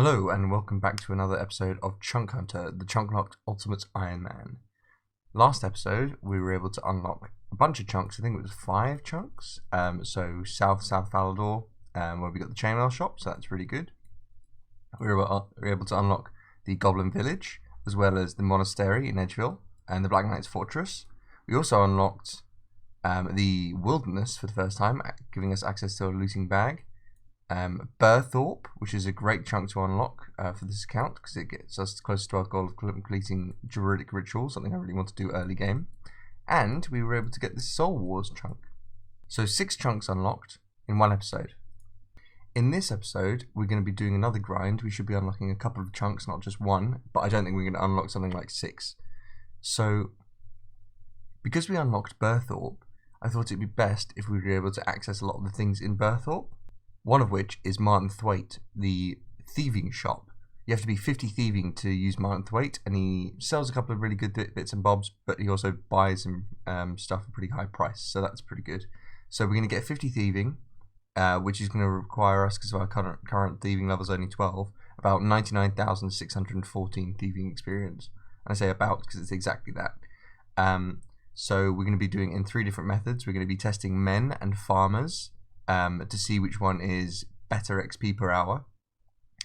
Hello and welcome back to another episode of Chunk Hunter, the Chunk Locked Ultimate Ironman. Last episode we were able to unlock a bunch of chunks, I think it was 5 chunks. So South Falador, where we got the chainmail shop, so that's really good. We were able to unlock the Goblin Village, as well as the Monastery in Edgeville, and the Black Knight's Fortress. We also unlocked the Wilderness for the first time, giving us access to a looting bag. Burthorpe, which is a great chunk to unlock for this account because it gets us closer to our goal of completing Druidic Ritual, something I really want to do early game. And we were able to get this Soul Wars chunk. So 6 chunks unlocked in one episode. In this episode, we're going to be doing another grind. We should be unlocking a couple of chunks, not just one, but I don't think we're going to unlock something like 6. So, because we unlocked Burthorpe, I thought it'd be best if we were able to access a lot of the things in Burthorpe. One of which is Martin Thwaite, the thieving shop. You have to be 50 thieving to use Martin Thwaite, and he sells a couple of really good bits and bobs, but he also buys some stuff at a pretty high price, so that's pretty good. So we're going to get 50 thieving, which is going to require us, because our current thieving level is only 12, about 99,614 thieving experience. And I say about because it's exactly that. So we're going to be doing it in 3 different methods. We're going to be testing men and farmers, to see which one is better XP per hour.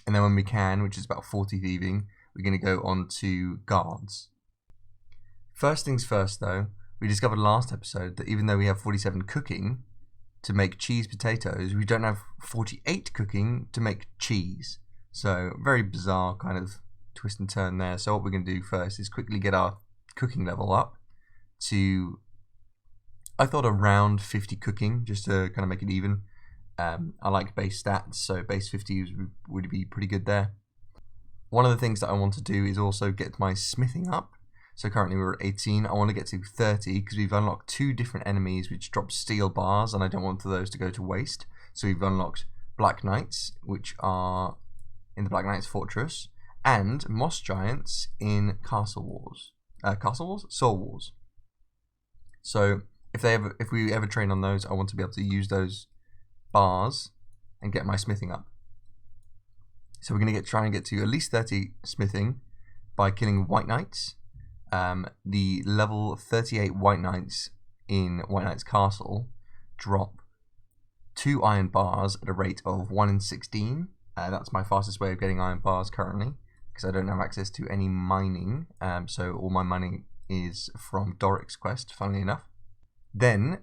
And then when we can, which is about 40 thieving, we're going to go on to guards. First things first though, we discovered last episode that even though we have 47 cooking to make cheese potatoes, we don't have 48 cooking to make cheese. So very bizarre kind of twist and turn there. So what we're going to do first is quickly get our cooking level up to, I thought, around 50 cooking, just to kind of make it even. I like base stats, so base 50 would be pretty good there. One of the things that I want to do is also get my smithing up. So currently we're at 18. I want to get to 30 because we've unlocked 2 different enemies which drop steel bars, and I don't want those to go to waste. So we've unlocked Black Knights, which are in the Black Knight's Fortress, and Moss Giants in Castle Wars. Soul Wars. So if we ever train on those, I want to be able to use those bars and get my smithing up. So we're going to try and get to at least 30 smithing by killing White Knights. The level 38 White Knights in White Knight's Castle drop 2 iron bars at a rate of 1 in 16. That's my fastest way of getting iron bars currently, because I don't have access to any mining. So all my mining is from Doric's quest, funnily enough. Then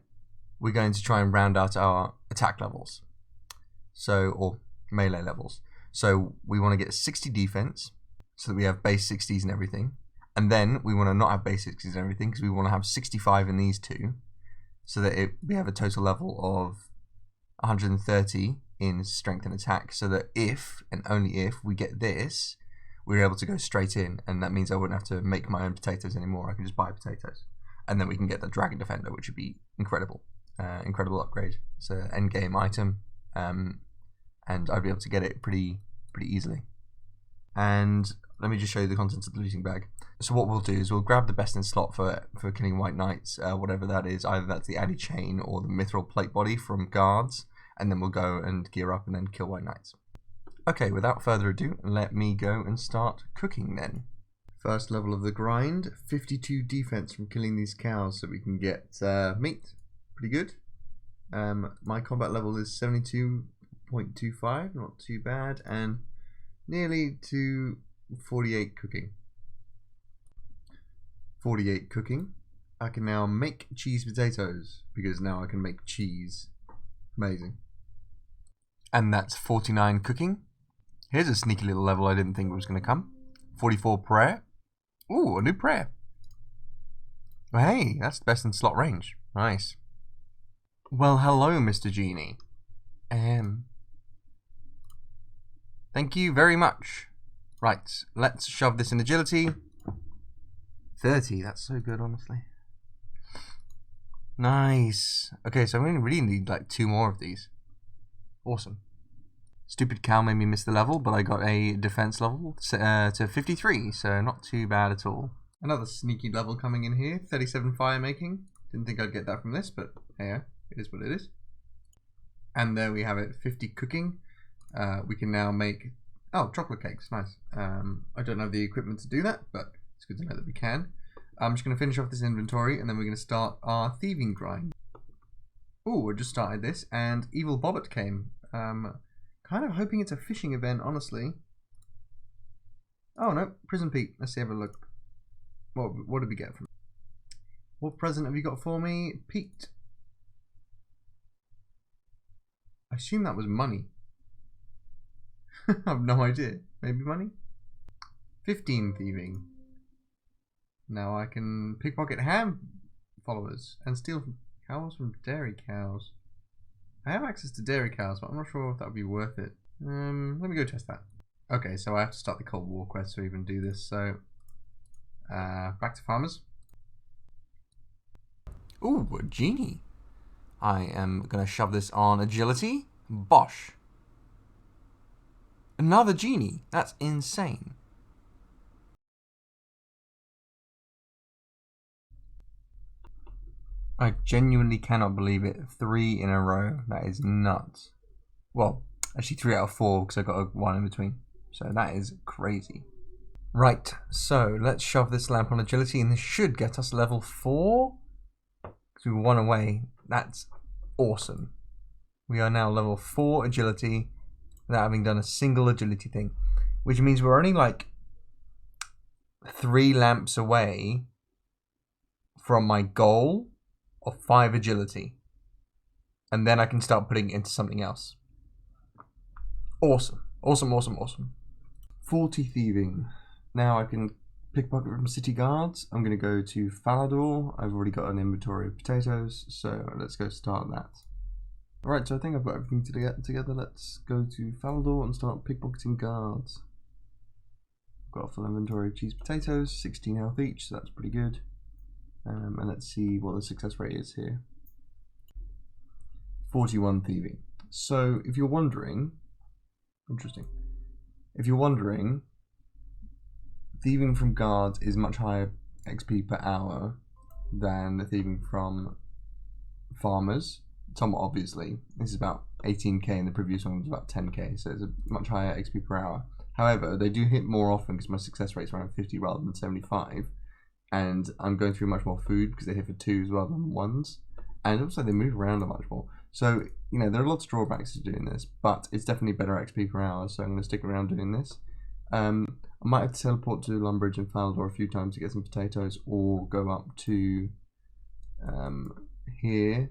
we're going to try and round out our attack levels, or melee levels. So we want to get 60 defense, so that we have base 60s and everything. And then we want to not have base 60s and everything, because we want to have 65 in these 2, so that we have a total level of 130 in strength and attack, so that if, and only if, we get this, we're able to go straight in, and that means I wouldn't have to make my own potatoes anymore. I can just buy potatoes. And then we can get the Dragon Defender, which would be incredible. Incredible upgrade. It's an endgame item, and I'd be able to get it pretty easily. And let me just show you the contents of the looting bag. So what we'll do is we'll grab the best in slot for killing White Knights, whatever that is. Either that's the Addy Chain or the Mithril Plate Body from guards, and then we'll go and gear up and then kill White Knights. Okay, without further ado, let me go and start cooking then. First level of the grind, 52 defense from killing these cows so we can get meat. Pretty good. My combat level is 72.25, not too bad, and nearly to 48 cooking. 48 cooking. I can now make cheese potatoes, because now I can make cheese. Amazing. And that's 49 cooking. Here's a sneaky little level I didn't think was going to come. 44 prayer. Ooh, a new prayer. Well, hey, that's the best in slot range. Nice. Well, hello, Mr. Genie. Thank you very much. Right, let's shove this in agility. 30, that's so good, honestly. Nice. Okay, so I really need like 2 more of these. Awesome. Stupid cow made me miss the level, but I got a defense level to 53, so not too bad at all. Another sneaky level coming in here, 37 fire making. Didn't think I'd get that from this, but hey, it is what it is. And there we have it, 50 cooking. We can now make Oh, chocolate cakes, nice. I don't have the equipment to do that, but it's good to know that we can. I'm just going to finish off this inventory, and then we're going to start our thieving grind. Oh, I just started this, and Evil Bobbert came. Kind of hoping it's a fishing event, honestly. Oh no, Prison Pete. Let's see, have a look. What did we get from? What present have you got for me, Pete? I assume that was money. I have no idea. Maybe money? 15 thieving. Now I can pickpocket ham followers and steal cows from dairy cows. I have access to dairy cows, but I'm not sure if that would be worth it. Let me go test that. Okay, so I have to start the Cold War quest to even do this, so back to farmers. Ooh, a Genie. I am going to shove this on agility. Bosh. Another Genie. That's insane. I genuinely cannot believe it. 3 in a row. That is nuts. Well, actually 3 out of 4 because I got a 1 in between. So that is crazy. Right, so let's shove this lamp on agility, and this should get us level 4. Because we were 1 away. That's awesome. We are now level 4 agility without having done a single agility thing. Which means we're only like 3 lamps away from my goal of 5 agility. And then I can start putting it into something else. Awesome. Awesome, awesome, awesome. 40 thieving. Now I can pickpocket from city guards. I'm going to go to Falador. I've already got an inventory of potatoes, so let's go start that. Alright, so I think I've got everything together. Let's go to Falador and start pickpocketing guards. I've got a full inventory of cheese potatoes, 16 health each, so that's pretty good. And let's see what the success rate is here. 41 thieving. So if you're wondering, interesting. If you're wondering, thieving from guards is much higher XP per hour than the thieving from farmers. Somewhat obviously. This is about 18k and the previous one was about 10k, so it's a much higher XP per hour. However, they do hit more often because my success rate is around 50 rather than 75. And I'm going through much more food because they hit for 2s rather than 1s. And also they move around a much more. So, you know, there are lots of drawbacks to doing this, but it's definitely better XP per hour, so I'm going to stick around doing this. I might have to teleport to Lumbridge and Falador a few times to get some potatoes, or go up to here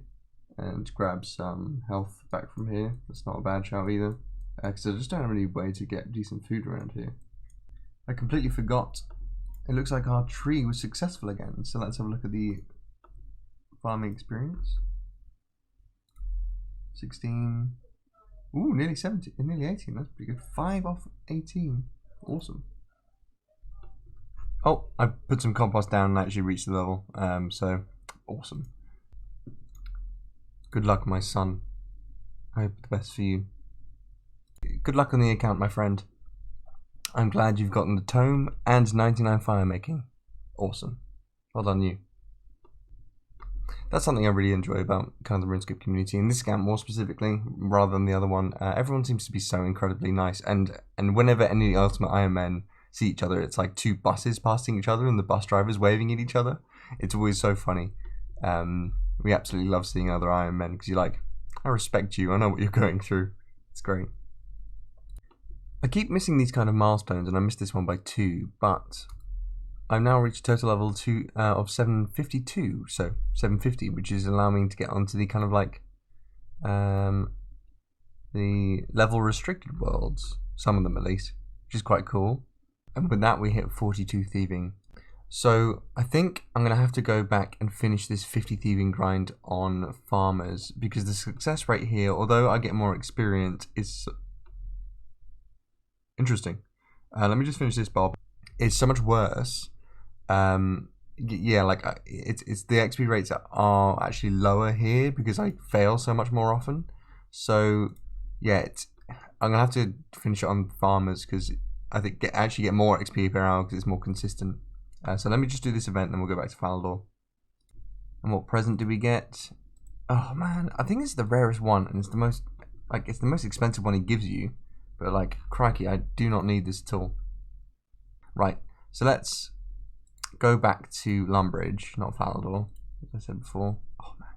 and grab some health back from here. That's not a bad shout either, because I just don't have any way to get decent food around here. I completely forgot. It looks like our tree was successful again, so let's have a look at the farming experience. 16. Ooh, nearly 17, nearly 18. That's pretty good. 5 off 18. Awesome. Oh, I put some compost down and actually reached the level. So awesome. Good luck, my son. I hope the best for you. Good luck on the account, my friend. I'm glad you've gotten the tome and 99 fire making. Awesome. Well done, you. That's something I really enjoy about kind of the RuneScape community, and this account more specifically, rather than the other one. Everyone seems to be so incredibly nice, and whenever any Ultimate Ironmen see each other, it's like 2 buses passing each other and the bus drivers waving at each other. It's always so funny. We absolutely love seeing other Ironmen because you're like, I respect you, I know what you're going through. It's great. I keep missing these kind of milestones, and I missed this one by 2, but I've now reached total level 2 of 752, so 750, which is allowing me to get onto the kind of like the level restricted worlds, some of them at least, which is quite cool. And with that we hit 42 thieving. So I think I'm going to have to go back and finish this 50 thieving grind on farmers, because the success rate here, although I get more experience, is interesting. Let me just finish this, Bob. It's so much worse. Yeah, like it's the XP rates are actually lower here because I fail so much more often. So yeah, I'm gonna have to finish it on farmers because I think actually get more XP per hour because it's more consistent. So let me just do this event, then we'll go back to Falador. And what present do we get? Oh man, I think this is the rarest one, and it's the most expensive one he gives you. But like, crikey, I do not need this at all. Right, so let's go back to Lumbridge, not Falador, as I said before. Oh man,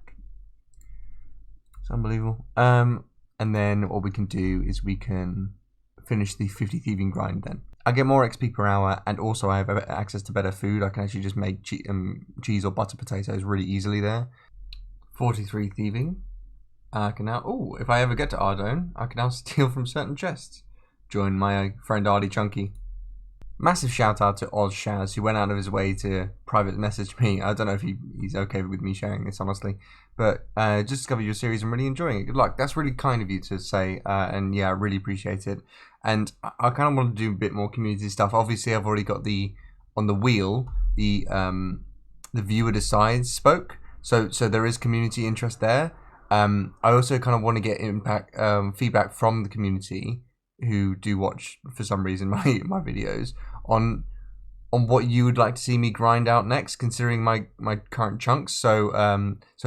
it's unbelievable. And then what we can do is we can finish the 50 thieving grind then. I get more XP per hour, and also I have access to better food. I can actually just make cheese or butter potatoes really easily there. 43 thieving. I can now, if I ever get to Ardone, I can now steal from certain chests. Join my friend Ardychunky. Massive shout out to Oz Shaz, who went out of his way to private message me. I don't know if he's okay with me sharing this, honestly. But just discovered your series and really enjoying it. Good luck. That's really kind of you to say. And yeah, I really appreciate it. And I kind of want to do a bit more community stuff. Obviously, I've already got on the wheel, the viewer decides spoke. So there is community interest there. I also kind of want to get feedback from the community who do watch, for some reason, my videos on what you would like to see me grind out next, considering my current chunks. So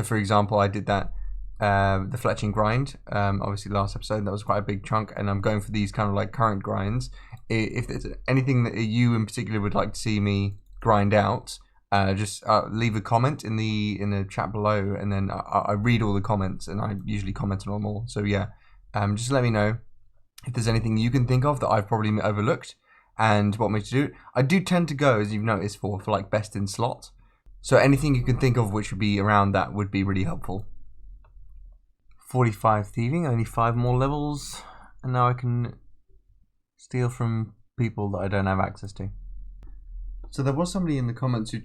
for example, I did that the fletching grind, obviously last episode. That was quite a big chunk, and I'm going for these kind of like current grinds. If there's anything that you in particular would like to see me grind out, just leave a comment in the chat below, and then I read all the comments, and I usually comment on them all. So yeah, just let me know if there's anything you can think of that I've probably overlooked and want me to do. I do tend to go, as you've noticed, for like best in slot. So anything you can think of which would be around that would be really helpful. 45 thieving, only 5 more levels, and now I can steal from people that I don't have access to. So there was somebody in the comments who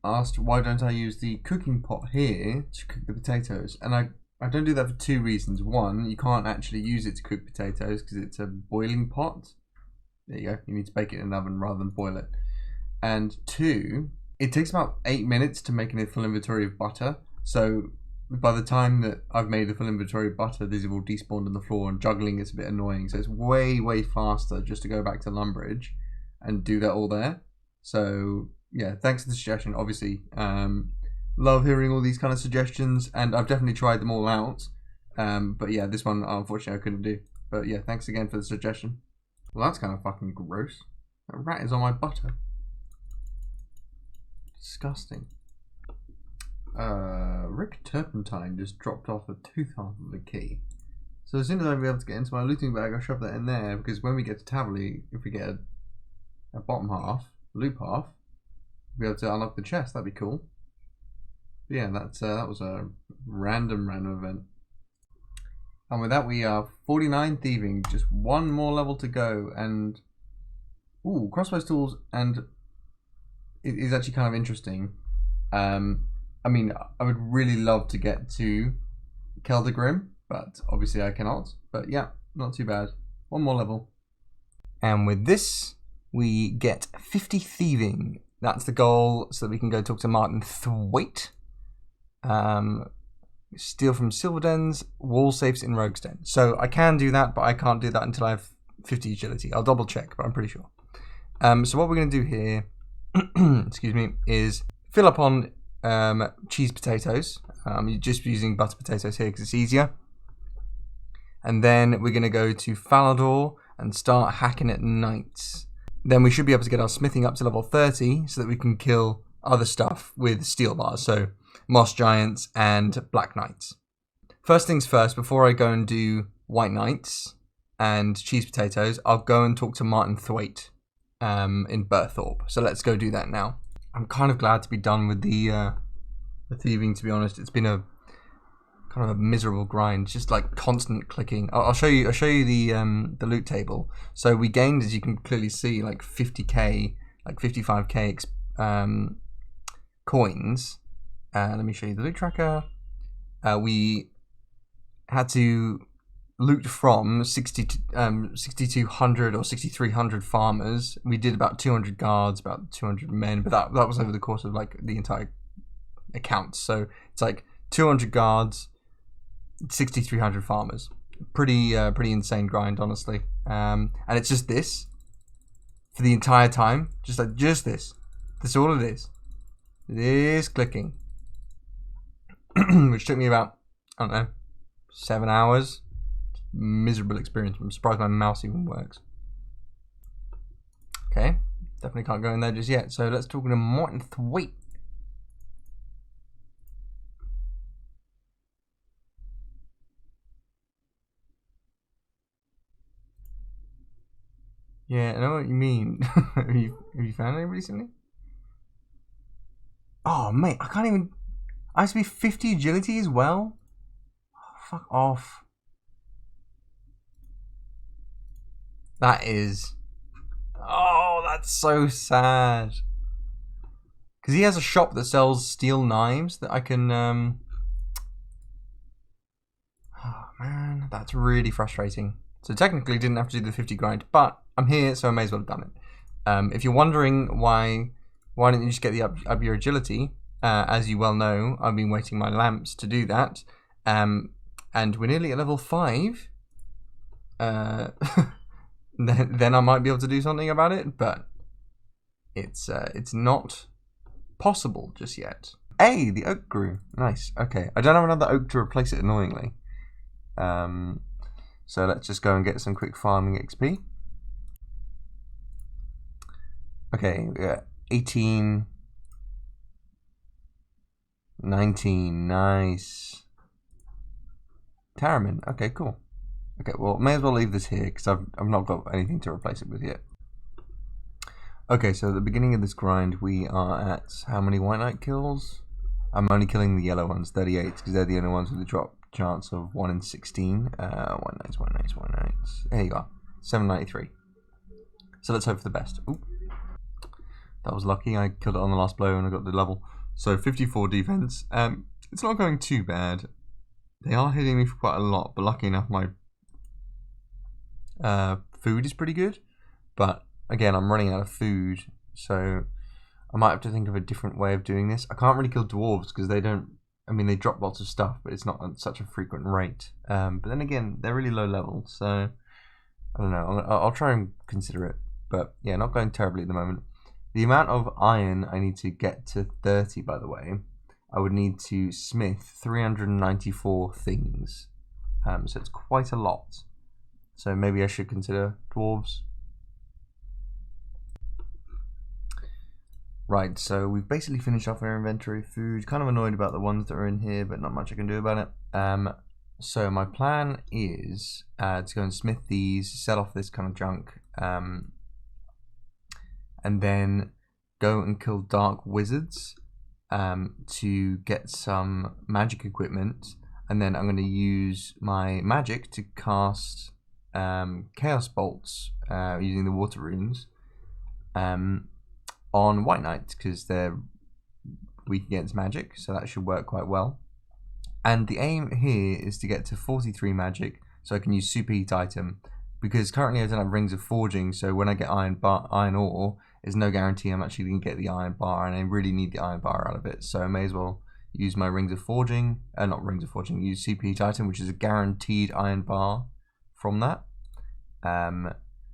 asked, why don't I use the cooking pot here to cook the potatoes? And I don't do that for 2 reasons. One, you can't actually use it to cook potatoes because it's a boiling pot. There you go. You need to bake it in an oven rather than boil it. And 2, it takes about 8 minutes to make a full inventory of butter. So by the time that I've made a full inventory of butter, these have all despawned on the floor, and juggling is a bit annoying. So it's way, way faster just to go back to Lumbridge and do that all there. So yeah, thanks for the suggestion. Obviously, love hearing all these kind of suggestions, and I've definitely tried them all out. But yeah, this one unfortunately I couldn't do. But yeah, thanks again for the suggestion. Well, that's kind of fucking gross. That rat is on my butter. Disgusting. Rick Turpentine just dropped off the tooth half of the key. So as soon as I'll be able to get into my looting bag, I'll shove that in there, because when we get to Tavily, if we get a bottom half, loop half, we'll be able to unlock the chest. That'd be cool. But yeah, that was a random event. And with that, we are 49 thieving, just 1 more level to go, and crossbow tools, and it is actually kind of interesting. I mean, I would really love to get to Keldagrim, but obviously I cannot. But yeah, not too bad. 1 more level. And with this, we get 50 thieving. That's the goal, so that we can go talk to Martin Thwaite. Steal from Silverdens, wall safes in Rogue's Den. So I can do that, but I can't do that until I have 50 agility. I'll double check, but I'm pretty sure. So what we're going to do here, excuse me, is fill up on cheese potatoes. You're just using butter potatoes here because it's easier. And then we're going to go to Falador and start hacking at knights. Then we should be able to get our smithing up to level 30 so that we can kill other stuff with steel bars. So moss giants and black knights. First things first, before I go and do white knights and cheese potatoes, I'll go and talk to Martin Thwaite in Burthorpe. So let's go do that now. I'm kind of glad to be done with the thieving, to be honest. It's been a kind of a miserable grind, just like constant clicking. I'll show you the loot table. So we gained, as you can clearly see, like 50k, like 55k coins. Let me show you the loot tracker. We had to loot from 6,200 or 6,300 farmers. We did about 200 guards, about 200 men, but that was over the course of like the entire account. So it's like 200 guards, 6,300 farmers. Pretty insane grind, honestly. And it's just this for the entire time, just this. That's all it is. This clicking. Which took me about, I don't know, 7 hours miserable experience. I'm surprised my mouse even works. Okay, definitely can't go in there just yet. So let's talk to Morton Thwaite. Yeah, I know what you mean. have you found anybody recently? Oh, mate, I can't even... I have to be 50 agility as well? Oh, fuck off. That is... Oh, that's so sad. Because he has a shop that sells steel knives that I can... Oh, man, that's really frustrating. So technically didn't have to do the 50 grind, but I'm here, so I may as well have done it. If you're wondering why don't you just get the up your agility, as you well know, I've been waiting my lamps to do that, and we're nearly at level 5. Then I might be able to do something about it, but it's not possible just yet. Hey, the oak grew. Nice. Okay, I don't have another oak to replace it, annoyingly. So let's just go and get some quick farming XP. Okay, we got 18, 19, nice. Tarramin, okay, cool. Okay, well, may as well leave this here because I've not got anything to replace it with yet. Okay, so at the beginning of this grind, we are at how many white knight kills? I'm only killing the yellow ones, 38, because they're the only ones with a drop chance of 1 in 16. White knights. There you are, 793. So let's hope for the best. Ooh. That was lucky. I killed it on the last blow and I got the level. So 54 defense. It's not going too bad. They are hitting me for quite a lot, but lucky enough, my food is pretty good. But again, I'm running out of food, so I might have to think of a different way of doing this. I can't really kill dwarves because they don't. I mean, they drop lots of stuff, but it's not at such a frequent rate. But then again, they're really low level, so I don't know. I'll try and consider it. But yeah, not going terribly at the moment. The amount of iron I need to get to 30, by the way, I would need to smith 394 things. So it's quite a lot. So maybe I should consider dwarves. Right, so we've basically finished off our inventory of food. Kind of annoyed about the ones that are in here, but not much I can do about it. So my plan is to go and smith these, sell off this kind of junk, and then go and kill dark wizards to get some magic equipment, and then I'm going to use my magic to cast chaos bolts using the water runes on white knights because they're weak against magic, so that should work quite well. And the aim here is to get to 43 magic so I can use superheat item, because currently I don't have rings of forging, so when I get iron ore, there's no guarantee I'm actually going to get the iron bar, and I really need the iron bar out of it, so I may as well use my rings of forging, use superheat item, which is a guaranteed iron bar from that.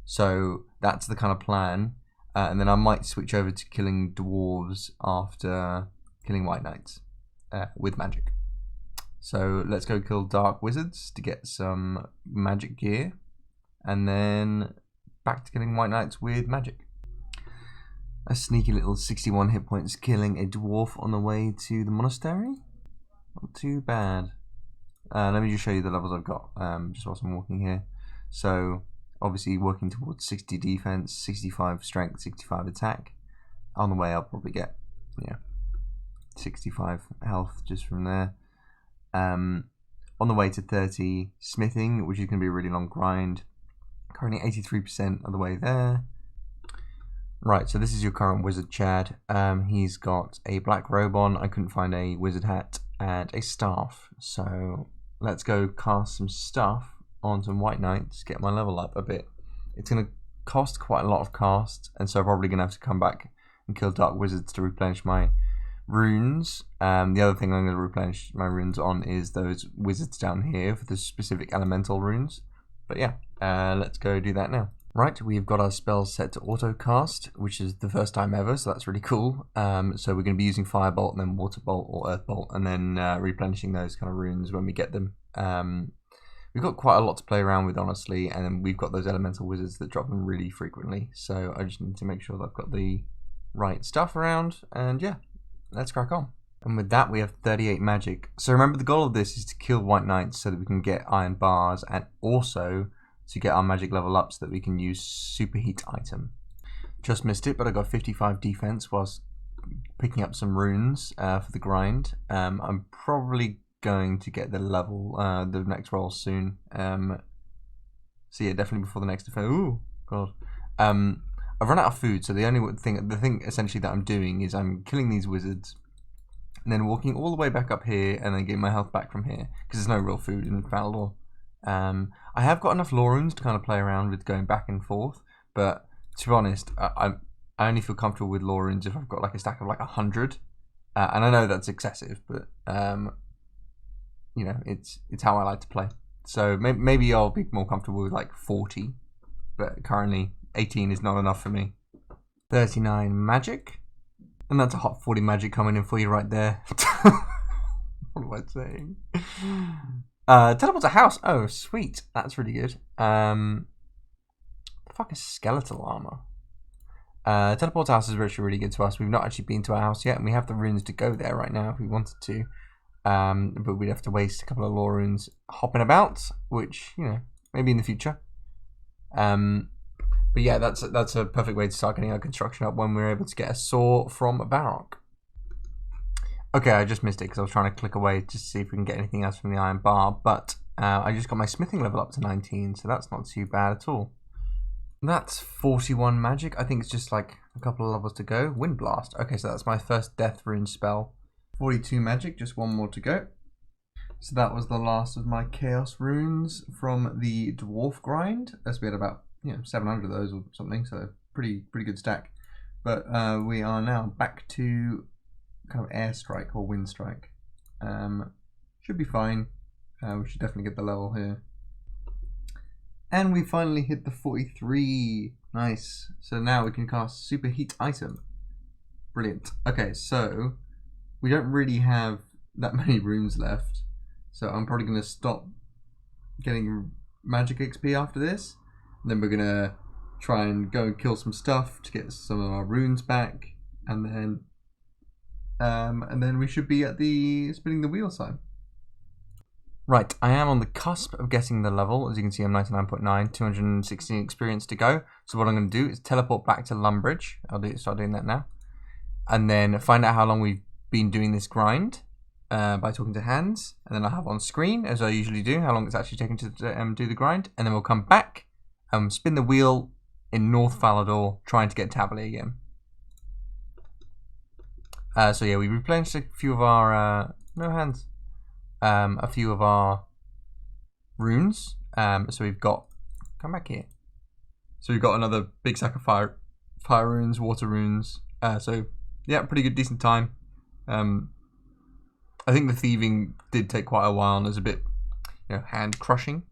So that's the kind of plan, and then I might switch over to killing dwarves after killing white knights with magic. So let's go kill dark wizards to get some magic gear, and then back to killing white knights with magic. A sneaky little 61 hit points killing a dwarf on the way to the monastery. Not too bad. Let me just show you the levels I've got just whilst I'm walking here. So obviously working towards 60 defense, 65 strength, 65 attack. On the way I'll probably get 65 health just from there. On the way to 30 smithing, which is going to be a really long grind. Currently 83% of the way there. Right, so this is your current wizard, Chad. He's got a black robe on. I couldn't find a wizard hat and a staff. So let's go cast some stuff on some white knights, get my level up a bit. It's going to cost quite a lot of cast, and so I'm probably going to have to come back and kill dark wizards to replenish my runes. The other thing I'm going to replenish my runes on is those wizards down here for the specific elemental runes. But yeah, let's go do that now. Right, we've got our spells set to auto cast, which is the first time ever, so that's really cool. So we're going to be using Firebolt and then Waterbolt or Earthbolt, and then replenishing those kind of runes when we get them. we've got quite a lot to play around with, honestly, and then we've got those elemental wizards that drop them really frequently. So I just need to make sure that I've got the right stuff around, and yeah, let's crack on. And with that, we have 38 magic. So remember, the goal of this is to kill white knights so that we can get iron bars, and also to get our magic level up so that we can use superheat item. Just missed it, but I got 55 defense whilst picking up some runes for the grind. I'm probably going to get the level, the next roll soon. So yeah, definitely before the next defense. Ooh, god. I've run out of food, so the thing essentially that I'm doing is I'm killing these wizards, and then walking all the way back up here, and then getting my health back from here, because there's no real food in Falador. I have got enough lore runes to kind of play around with going back and forth, but to be honest, I only feel comfortable with lore runes if I've got like a stack of like 100, and I know that's excessive, but you know, it's how I like to play. So maybe I'll be more comfortable with like 40, but currently 18 is not enough for me. 39 magic, and that's a hot 40 magic coming in for you right there. What am I saying? Teleport to house. Oh, sweet. That's really good. The fuck is skeletal armor? Teleport to house is actually really good to us. We've not actually been to our house yet, and we have the runes to go there right now if we wanted to. But we'd have to waste a couple of lore runes hopping about, which, you know, maybe in the future. But yeah, that's a perfect way to start getting our construction up when we're able to get a saw from a Barrock. Okay, I just missed it because I was trying to click away to see if we can get anything else from the iron bar, but I just got my smithing level up to 19, so that's not too bad at all. That's 41 magic. I think it's just like a couple of levels to go. Wind Blast. Okay, so that's my first death rune spell. 42 magic, just one more to go. So that was the last of my chaos runes from the dwarf grind. As we had about 700 of those or something, so pretty good stack. But we are now back to kind of air strike or wind strike. Should be fine. We should definitely get the level here. And we finally hit the 43. Nice. So now we can cast superheat item. Brilliant. Okay, so we don't really have that many runes left, so I'm probably going to stop getting magic XP after this. And then we're going to try and go and kill some stuff to get some of our runes back, and then we should be at the spinning the wheel sign. Right, I am on the cusp of getting the level. As you can see, I'm 99.9, 216 experience to go. So what I'm going to do is teleport back to Lumbridge. I'll start doing that now. And then find out how long we've been doing this grind by talking to Hans. And then I'll have on screen, as I usually do, how long it's actually taken to do the grind. And then we'll come back and spin the wheel in North Falador, trying to get Tabberley again. So yeah, we replenished a few of our... no hands. A few of our runes. So we've got... Come back here. So we've got another big sack of fire runes, water runes. So yeah, pretty good, decent time. I think the thieving did take quite a while and was a bit, hand crushing.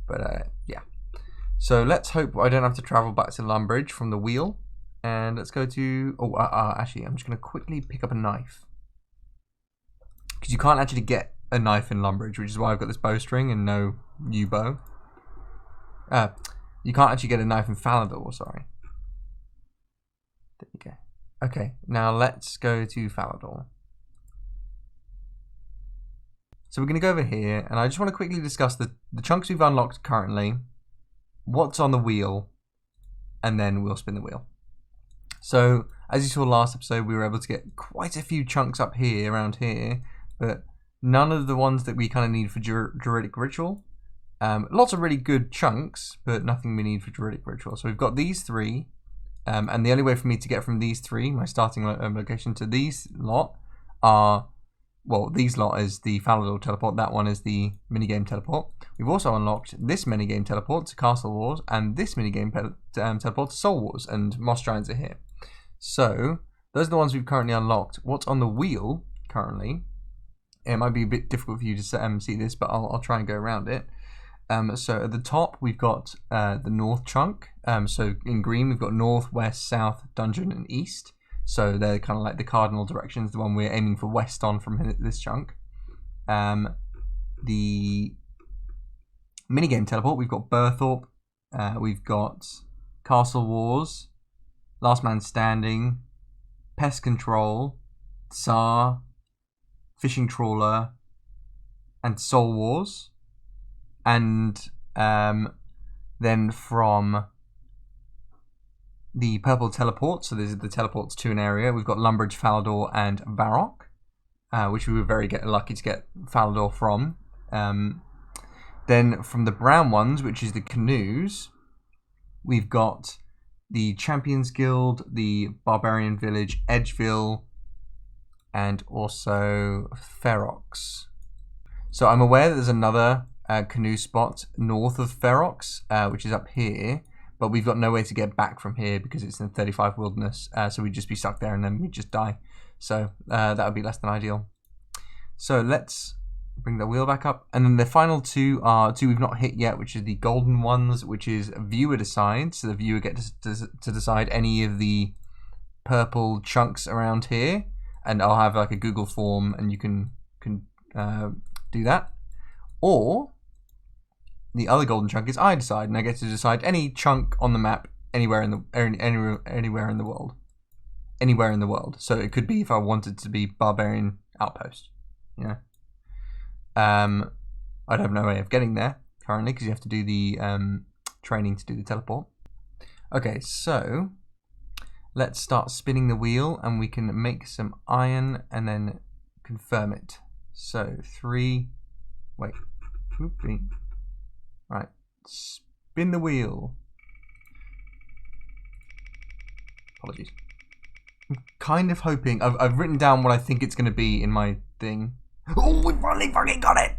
But yeah. So let's hope I don't have to travel back to Lumbridge from the wheel. And let's go to... Oh, actually, I'm just going to quickly pick up a knife. Because you can't actually get a knife in Lumbridge, which is why I've got this bowstring and no new bow. You can't actually get a knife in Falador, sorry. There you go. Okay, now let's go to Falador. So we're going to go over here, and I just want to quickly discuss the chunks we've unlocked currently, what's on the wheel, and then we'll spin the wheel. So, as you saw last episode, we were able to get quite a few chunks up here, around here, but none of the ones that we kind of need for Druidic Ritual. Lots of really good chunks, but nothing we need for Druidic Ritual. So we've got these three, and the only way for me to get from these three, my starting location, to these lot are... Well, these lot is the Falador teleport, that one is the minigame teleport. We've also unlocked this minigame teleport to Castle Wars, and this minigame teleport to Soul Wars, and Moss Giants are here. So, those are the ones we've currently unlocked. What's on the wheel, currently, it might be a bit difficult for you to see this, but I'll try and go around it. So, at the top, we've got the north chunk. So, in green, we've got north, west, south, dungeon, and east. So they're kind of like the cardinal directions, the one we're aiming for west on from this chunk. The Minigame teleport, we've got Burthorpe, we've got Castle Wars, Last Man Standing, Pest Control, Tsar, Fishing Trawler, and Soul Wars. And then from the purple teleport, so this is the teleports to an area, we've got Lumbridge, Falador, and Varrock, which we were very lucky to get Falador from. Then from the brown ones, which is the canoes, we've got the Champions Guild, the Barbarian Village, Edgeville, and also Ferox. So I'm aware that there's another canoe spot north of Ferox, which is up here, but we've got no way to get back from here because it's in 35 wilderness, so we'd just be stuck there and then we'd just die. So that would be less than ideal. So let's bring the wheel back up. And then the final two are two we've not hit yet, which is the golden ones, which is viewer decides. So the viewer gets to decide any of the purple chunks around here. And I'll have like a Google form and you can do that. Or the other golden chunk is I decide, and I get to decide any chunk on the map anywhere in the world. Anywhere in the world. So it could be if I wanted to be Barbarian Outpost. Yeah. I'd have no way of getting there currently because you have to do the training to do the teleport. Okay, so let's start spinning the wheel and we can make some iron and then confirm it. So 3, wait, right, spin the wheel. Apologies. I'm kind of hoping, I've written down what I think it's going to be in my thing. Oh, we finally fucking got it!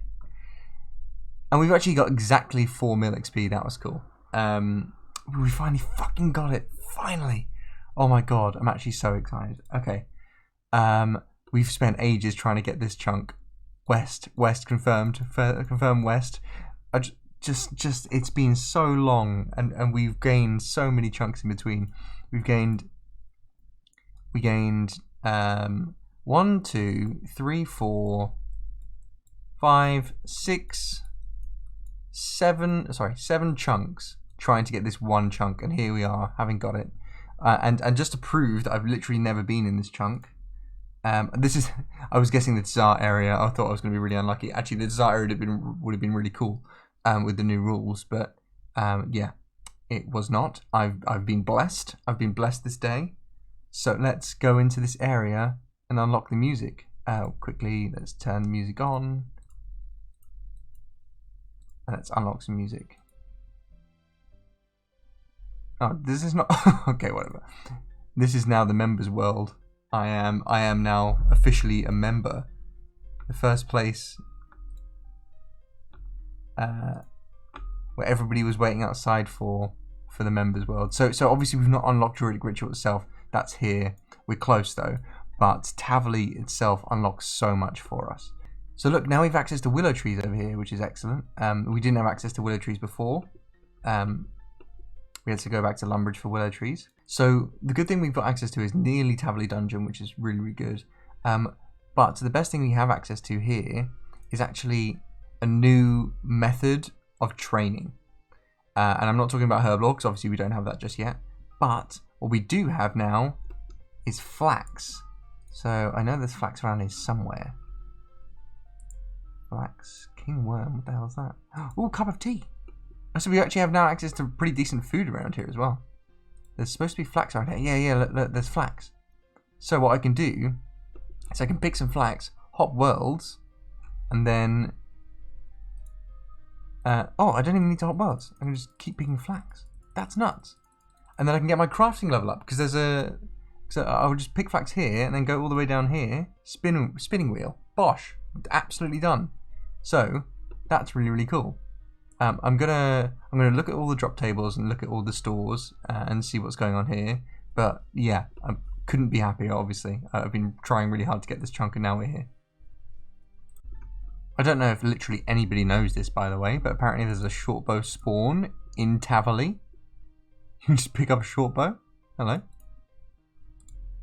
And we've actually got exactly 4 mil XP, that was cool. We finally fucking got it, finally. Oh my god, I'm actually so excited. Okay. We've spent ages trying to get this chunk. West confirmed. Confirm west. Just it's been so long and we've gained so many chunks in between. We gained 1, 2, 3, 4, 5, 6, 7 chunks trying to get this one chunk, and here we are having got it. And just to prove that I've literally never been in this chunk, this is, I was guessing the Tsar area. I thought I was going to be really unlucky. Actually, the Tsar area would have been really cool with the new rules, but yeah, it was not. I've been blessed. I've been blessed this day. So let's go into this area and unlock the music. Quickly, let's turn the music on. And let's unlock some music. Oh, this is not okay. Whatever. This is now the members' world. I am now officially a member. The first place where everybody was waiting outside for the members' world. So obviously we've not unlocked Druidic Ritual itself. That's here. We're close though. But Tavali itself unlocks so much for us. So look, now we have access to willow trees over here, which is excellent. We didn't have access to willow trees before. We had to go back to Lumbridge for willow trees. So the good thing we've got access to is nearly Tavali Dungeon, which is really, really good. But the best thing we have access to here is actually a new method of training. And I'm not talking about Herblore, because obviously we don't have that just yet. But what we do have now is flax. So I know there's flax around here somewhere. Flax. King worm, what the hell is that? Oh, cup of tea. So we actually have now access to pretty decent food around here as well. There's supposed to be flax around here. Yeah, look, there's flax. So what I can do is I can pick some flax, hop worlds, and then... oh, I don't even need to hop worlds. I can just keep picking flax. That's nuts. And then I can get my crafting level up, because there's a... So I'll just pick flax here, and then go all the way down here. Spinning wheel. Bosh. Absolutely done. So, that's really, really cool. I'm gonna look at all the drop tables and look at all the stores and see what's going on here. But yeah, I couldn't be happier. Obviously, I've been trying really hard to get this chunk, and now we're here. I don't know if literally anybody knows this, by the way, but apparently there's a shortbow spawn in Tavali. You can just pick up a shortbow. Hello.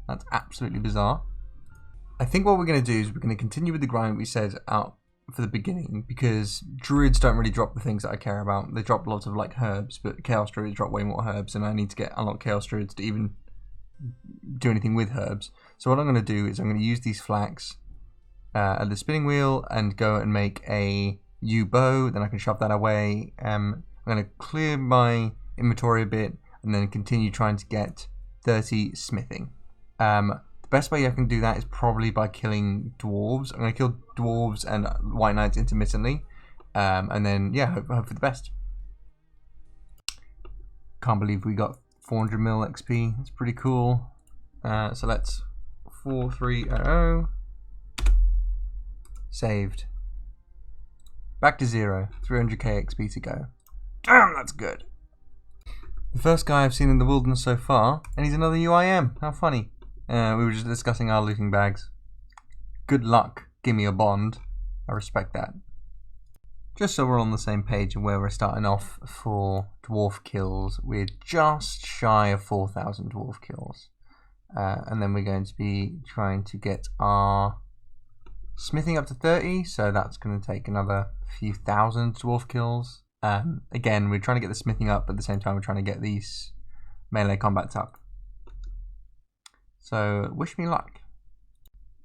That's absolutely bizarre. I think what we're going to do is we're going to continue with the grind we said out for the beginning, because druids don't really drop the things that I care about. They drop lots of like herbs, but chaos druids drop way more herbs, and I need to unlock chaos druids to even do anything with herbs. So what I'm going to do is I'm going to use these flax at the spinning wheel and go and make a yew bow. Then I can shove that away. I'm going to clear my inventory a bit and then continue trying to get 30 smithing. The best way I can do that is probably by killing dwarves. I'm going to kill dwarves and white knights intermittently, and then yeah, hope for the best. Can't believe we got 400 mil XP. That's pretty cool. So let's 4300 saved. Back to 0. 300k XP to go. Damn, that's good. The first guy I've seen in the wilderness so far, and he's another UIM. How funny. We were just discussing our looting bags. Good luck. Give me a bond. I respect that. Just so we're on the same page of where we're starting off for dwarf kills, we're just shy of 4,000 dwarf kills. And then we're going to be trying to get our smithing up to 30, so that's going to take another few thousand dwarf kills. Again, we're trying to get the smithing up, but at the same time we're trying to get these melee combats up. So, wish me luck.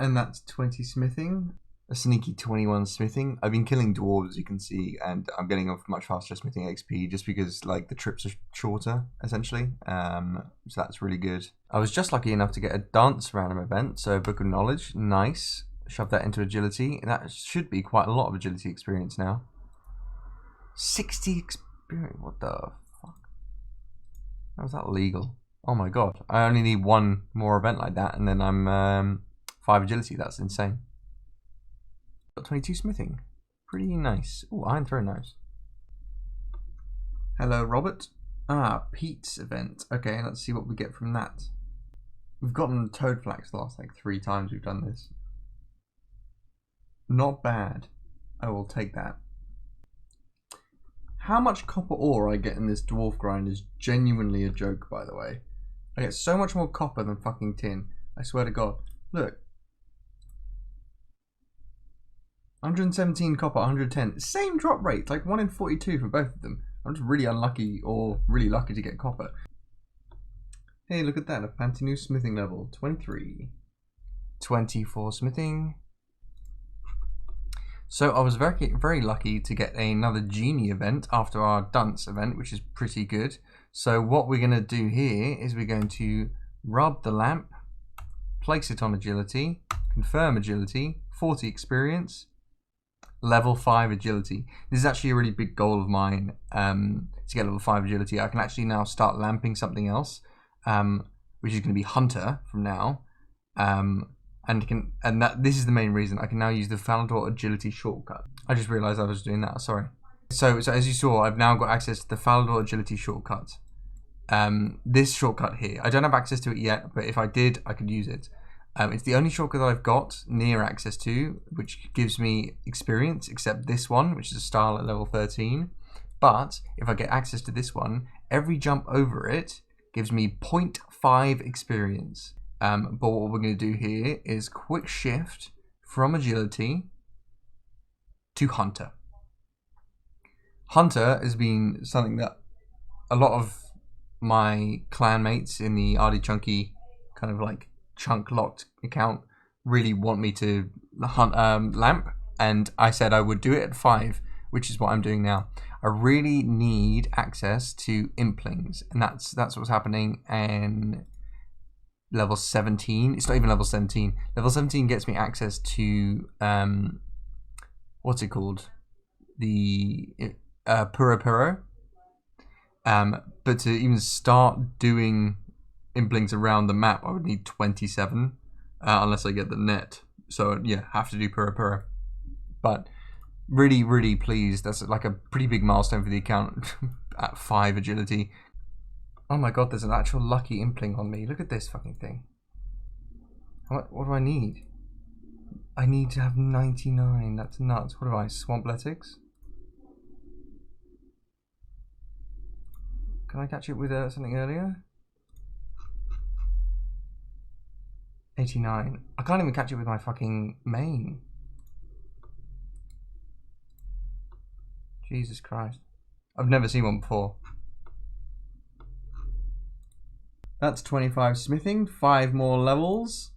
And that's 20 smithing. A sneaky 21 smithing. I've been killing dwarves, as you can see, and I'm getting a much faster smithing XP just because like the trips are shorter, essentially. So that's really good. I was just lucky enough to get a dance random event, so Book of Knowledge, nice. Shove that into agility. That should be quite a lot of agility experience now. 60 experience, what the fuck? How is that legal? Oh my god, I only need one more event like that and then I'm 5 agility, that's insane. Got 22 smithing, pretty nice. Oh, iron throw knives. Hello Robert. Pete's event. Okay, let's see what we get from that. We've gotten toad flax the last like 3 times we've done this. Not bad, I will take that. How much copper ore I get in this dwarf grind is genuinely a joke, by the way. I get so much more copper than fucking tin. I swear to God. Look. 117 copper, 110. Same drop rate, like 1 in 42 for both of them. I'm just really unlucky or really lucky to get copper. Hey, look at that. A fancy new smithing level. 23. 24 smithing. So I was very lucky to get another Genie event after our dunce event, which is pretty good. So what we're going to do here is we're going to rub the lamp, place it on agility, confirm agility, 40 experience, level 5 agility. This is actually a really big goal of mine, to get level 5 agility. I can actually now start lamping something else, which is going to be Hunter from now. This is the main reason. I can now use the Falador agility shortcut. I just realized I was doing that, sorry. So as you saw, I've now got access to the Falador agility shortcut. This shortcut here, I don't have access to it yet, but if I did, I could use it. It's the only shortcut that I've got near access to, which gives me experience, except this one, which is a style at level 13. But if I get access to this one, every jump over it gives me 0.5 experience. But what we're going to do here is quick shift from agility to Hunter. Hunter has been something that a lot of my clanmates in the Ardychunky kind of like Chunk Locked account really want me to hunt lamp, and I said I would do it at 5, which is what I'm doing now. I really need access to implings, and that's what's happening in level 17. It's not even level 17. Level 17 gets me access to what's it called? The Puro. But to even start doing implings around the map, I would need 27, unless I get the net. So yeah, have to do Puro. But really, really pleased. That's like a pretty big milestone for the account at 5 agility. Oh my god, there's an actual lucky impling on me. Look at this fucking thing. What do I need? I need to have 99. That's nuts. What have I? Swampletics? Can I catch it with something earlier? 89. I can't even catch it with my fucking main. Jesus Christ. I've never seen one before. That's 25 smithing, 5 more levels.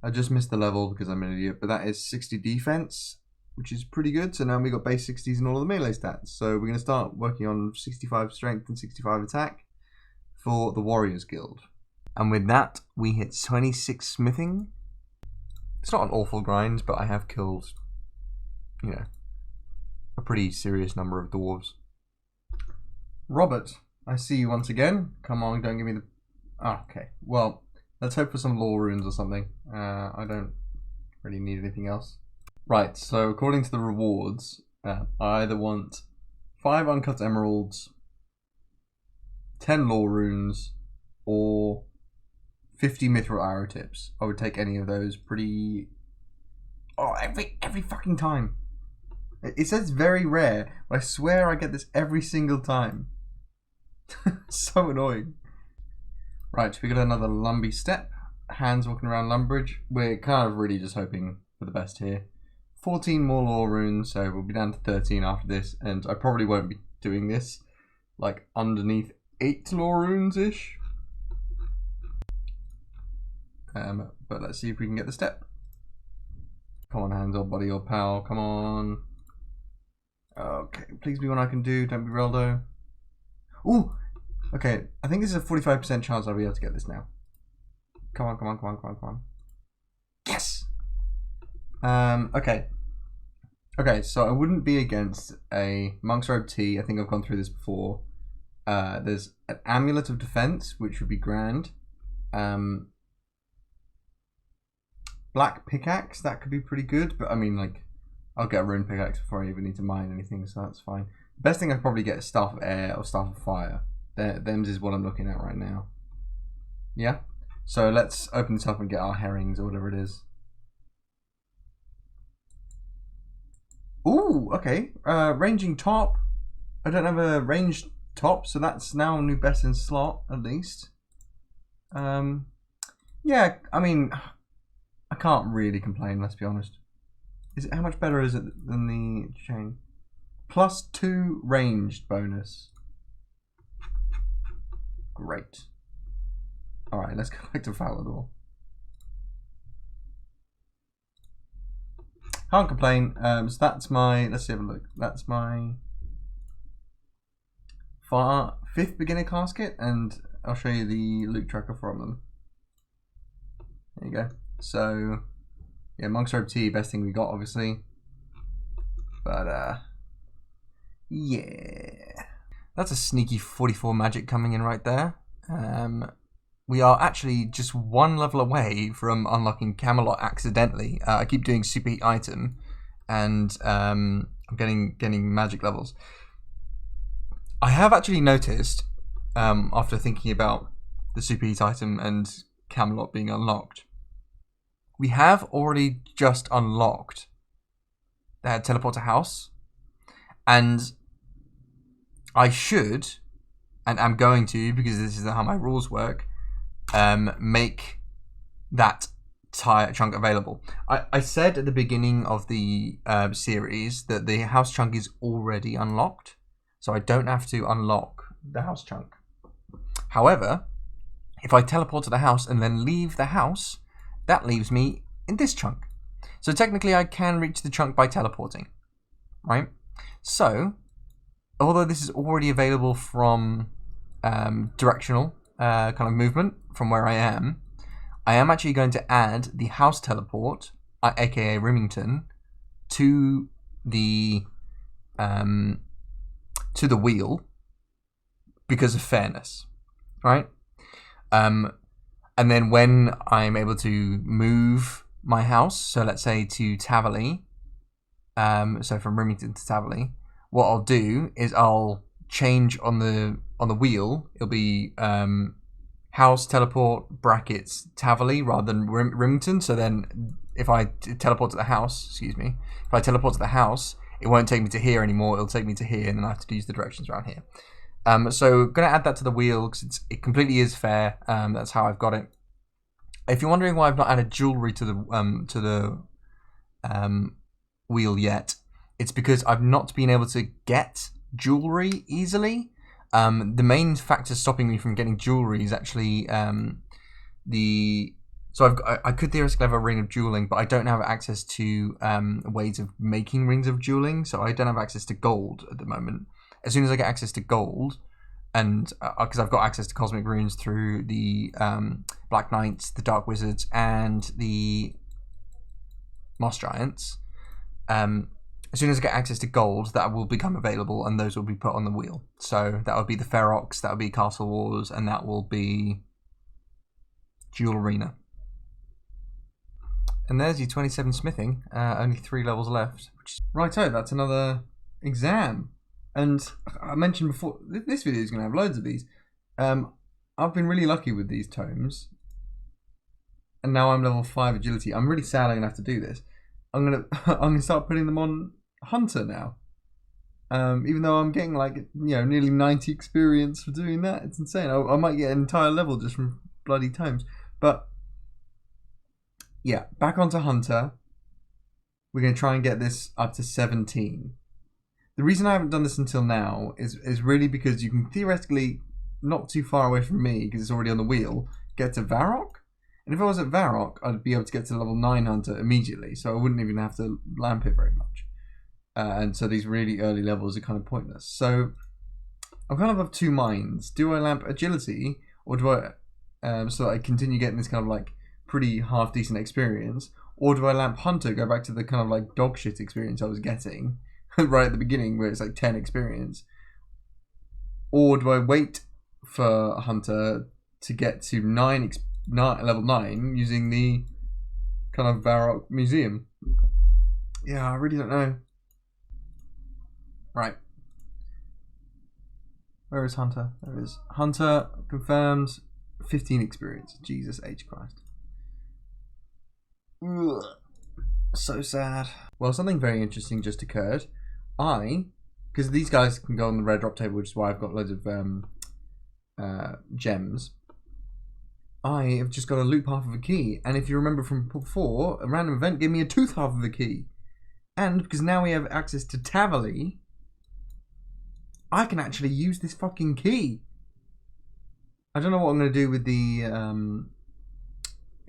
I just missed the level because I'm an idiot, but that is 60 defense, which is pretty good. So now we got base 60s and all of the melee stats. So we're going to start working on 65 strength and 65 attack for the Warriors Guild. And with that, we hit 26 smithing. It's not an awful grind, but I have killed, you know, a pretty serious number of dwarves. Robert, I see you once again. Come on, don't give me the... Oh, okay, well, let's hope for some lore runes or something. I don't really need anything else. Right, so according to the rewards, I either want 5 uncut emeralds, 10 lore runes, or 50 mithril arrow tips. I would take any of those pretty... Oh, every fucking time. It says very rare, but I swear I get this every single time. So annoying. Right, we got another Lumby step. Hands walking around Lumbridge. We're kind of really just hoping for the best here. 14 more lore runes, so we'll be down to 13 after this, and I probably won't be doing this like underneath 8 lore runes-ish. But let's see if we can get the step. Come on, hands, old buddy, old pal, come on. Okay, please be one I can do, don't be Reldo. Ooh! Okay, I think this is a 45% chance I'll be able to get this now. Come on, come on, come on, come on, come on. Yes! Okay. Okay, so I wouldn't be against a Monk's Robe Tea. I think I've gone through this before. There's an Amulet of Defense, which would be grand. Black Pickaxe, that could be pretty good, but I mean, like, I'll get a Rune Pickaxe before I even need to mine anything, so that's fine. The best thing I could probably get is Staff of Air or Staff of Fire. Them's is what I'm looking at right now. Yeah? So let's open this up and get our herrings or whatever it is. Ooh, okay. Ranging top. I don't have a ranged top, so that's now a new best in slot, at least. Yeah, I mean, I can't really complain, let's be honest. How much better is it than the chain? +2 ranged bonus. Great. Alright, let's go back to Falador. Can't complain. So that's my, let's have a look. That's my 5th beginner casket, and I'll show you the loot tracker from them. There you go. So, yeah, Monk's Robe Tea, best thing we got, obviously. But, yeah. That's a sneaky 44 magic coming in right there. We are actually just 1 level away from unlocking Camelot accidentally. I keep doing superheat item, and I'm getting magic levels. I have actually noticed, after thinking about the superheat item and Camelot being unlocked, we have already just unlocked the teleport to house, and I should, and I'm going to, because this is how my rules work, make that chunk available. I said at the beginning of the series that the house chunk is already unlocked, so I don't have to unlock the house chunk. However, if I teleport to the house and then leave the house, that leaves me in this chunk. So technically I can reach the chunk by teleporting, right? So, although this is already available from directional kind of movement from where I am actually going to add the house teleport, aka Remington, to the wheel because of fairness, right? And then when I'm able to move my house, so let's say to Tavaly, so from Remington to Tavaly, what I'll do is I'll change on the wheel. It'll be house teleport brackets Tavaly rather than Remington. So then if I teleport to the house, if I teleport to the house, it won't take me to here anymore. It'll take me to here, and then I have to use the directions around here. So going to add that to the wheel because it completely is fair. That's how I've got it. If you're wondering why I've not added jewelry to the wheel yet, it's because I've not been able to get jewelry easily. The main factor stopping me from getting jewelry is actually I could theoretically have a ring of jeweling, but I don't have access to ways of making rings of jeweling, so I don't have access to gold at the moment. As soon as I get access to gold, and because I've got access to cosmic runes through the Black Knights, the Dark Wizards, and the Moss Giants, as soon as I get access to gold, that will become available, and those will be put on the wheel. So that would be the Ferox, that would be Castle Wars, and that will be Jewel Arena. And there's your 27 smithing. Only 3 levels left. Righto, that's another exam. And I mentioned before, this video is going to have loads of these. I've been really lucky with these tomes. And now I'm level 5 agility. I'm really sad I'm going to have to do this. I'm gonna start putting them on Hunter now. Even though I'm getting like, nearly 90 experience for doing that. It's insane. I might get an entire level just from bloody tomes. But yeah, back onto Hunter. We're going to try and get this up to 17. The reason I haven't done this until now is really because you can theoretically, not too far away from me, because it's already on the wheel, get to Varrock. And if I was at Varrock, I'd be able to get to level 9 Hunter immediately, so I wouldn't even have to lamp it very much. And so these really early levels are kind of pointless. So I'm kind of of two minds. Do I lamp agility, or do I, so that I continue getting this kind of like pretty half decent experience, or do I lamp Hunter, go back to the kind of like dog shit experience I was getting right at the beginning, where it's like 10 experience, or do I wait for Hunter to get to level 9 using the kind of Varrock Museum? Yeah, I really don't know. Right. Where is Hunter? There it is. Hunter confirmed 15 experience. Jesus H. Christ. Ugh. So sad. Well, something very interesting just occurred. Because these guys can go on the red drop table, which is why I've got loads of gems. I have just got a loop half of a key, and if you remember from before, a random event gave me a tooth half of a key. And because now we have access to Tavali, I can actually use this fucking key. I don't know what I'm going to do with the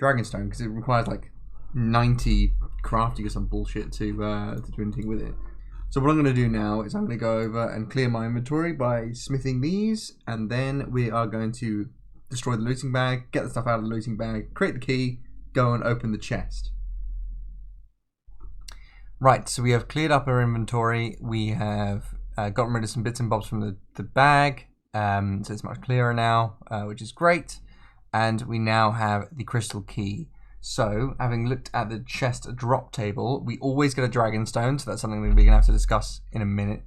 Dragonstone, because it requires like 90 crafting or some bullshit to do anything with it. So what I'm going to do now is I'm going to go over and clear my inventory by smithing these, and then we are going to destroy the looting bag, get the stuff out of the looting bag, create the key, go and open the chest. Right, so we have cleared up our inventory. We have gotten rid of some bits and bobs from the bag, so it's much clearer now, which is great. And we now have the crystal key. So, having looked at the chest drop table, we always get a Dragonstone, so that's something that we're going to have to discuss in a minute.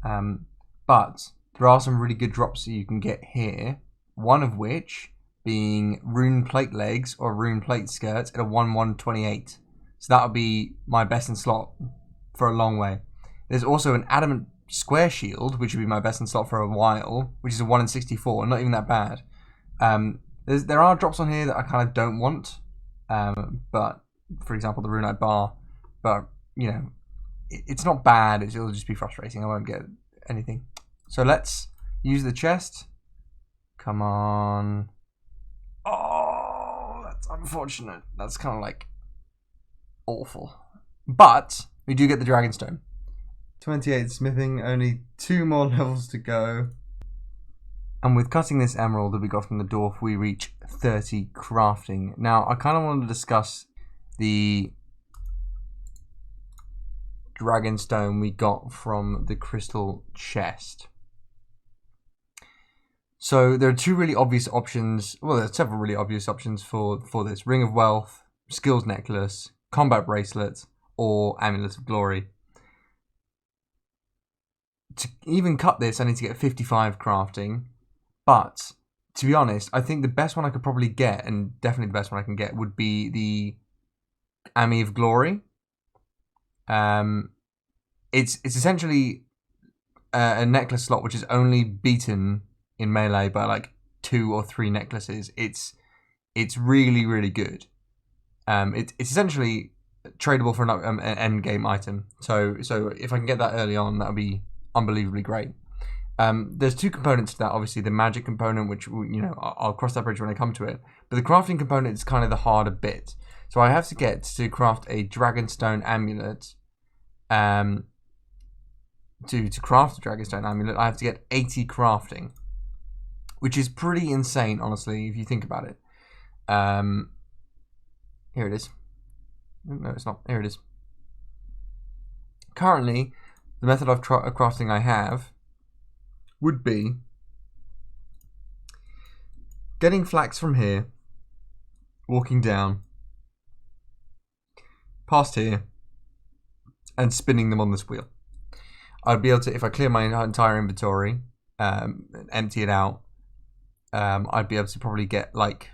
But there are some really good drops that you can get here. One of which being rune plate legs or rune plate skirts at a 1/128. So that'll be my best in slot for a long way. There's also an adamant square shield, which would be my best in slot for a while, which is a 1/64, not even that bad. There are drops on here that I kind of don't want, but for example the runite bar, but it's not bad. It'll just be frustrating. I won't get anything. So let's use the chest. Come on. Oh, that's unfortunate. That's kind of like awful. But we do get the Dragonstone. 28 smithing, only 2 more levels to go. And with cutting this emerald that we got from the dwarf, we reach 30 crafting. Now, I kind of want to discuss the Dragonstone we got from the crystal chest. So there are 2 really obvious options. Well, there are several really obvious options for this. Ring of Wealth, Skills Necklace, Combat Bracelet, or Amulet of Glory. To even cut this, I need to get 55 crafting. But, to be honest, I think the best one I could probably get, and definitely the best one I can get, would be the Amulet of Glory. It's essentially a necklace slot which is only beaten in melee by like 2 or 3 necklaces. It's really, really good. It's essentially tradable for an end game item. So if I can get that early on, that would be unbelievably great. There's two components to that. Obviously, the magic component, which I'll cross that bridge when I come to it. But the crafting component is kind of the harder bit. So I have to get to craft a Dragonstone amulet. To craft a Dragonstone amulet, I have to get 80 crafting, which is pretty insane, honestly, if you think about it. Here it is. No, it's not. Here it is. Currently, the method of crafting I have would be getting flax from here, walking down, past here, and spinning them on this wheel. I'd be able to, if I clear my entire inventory, empty it out, I'd be able to probably get like,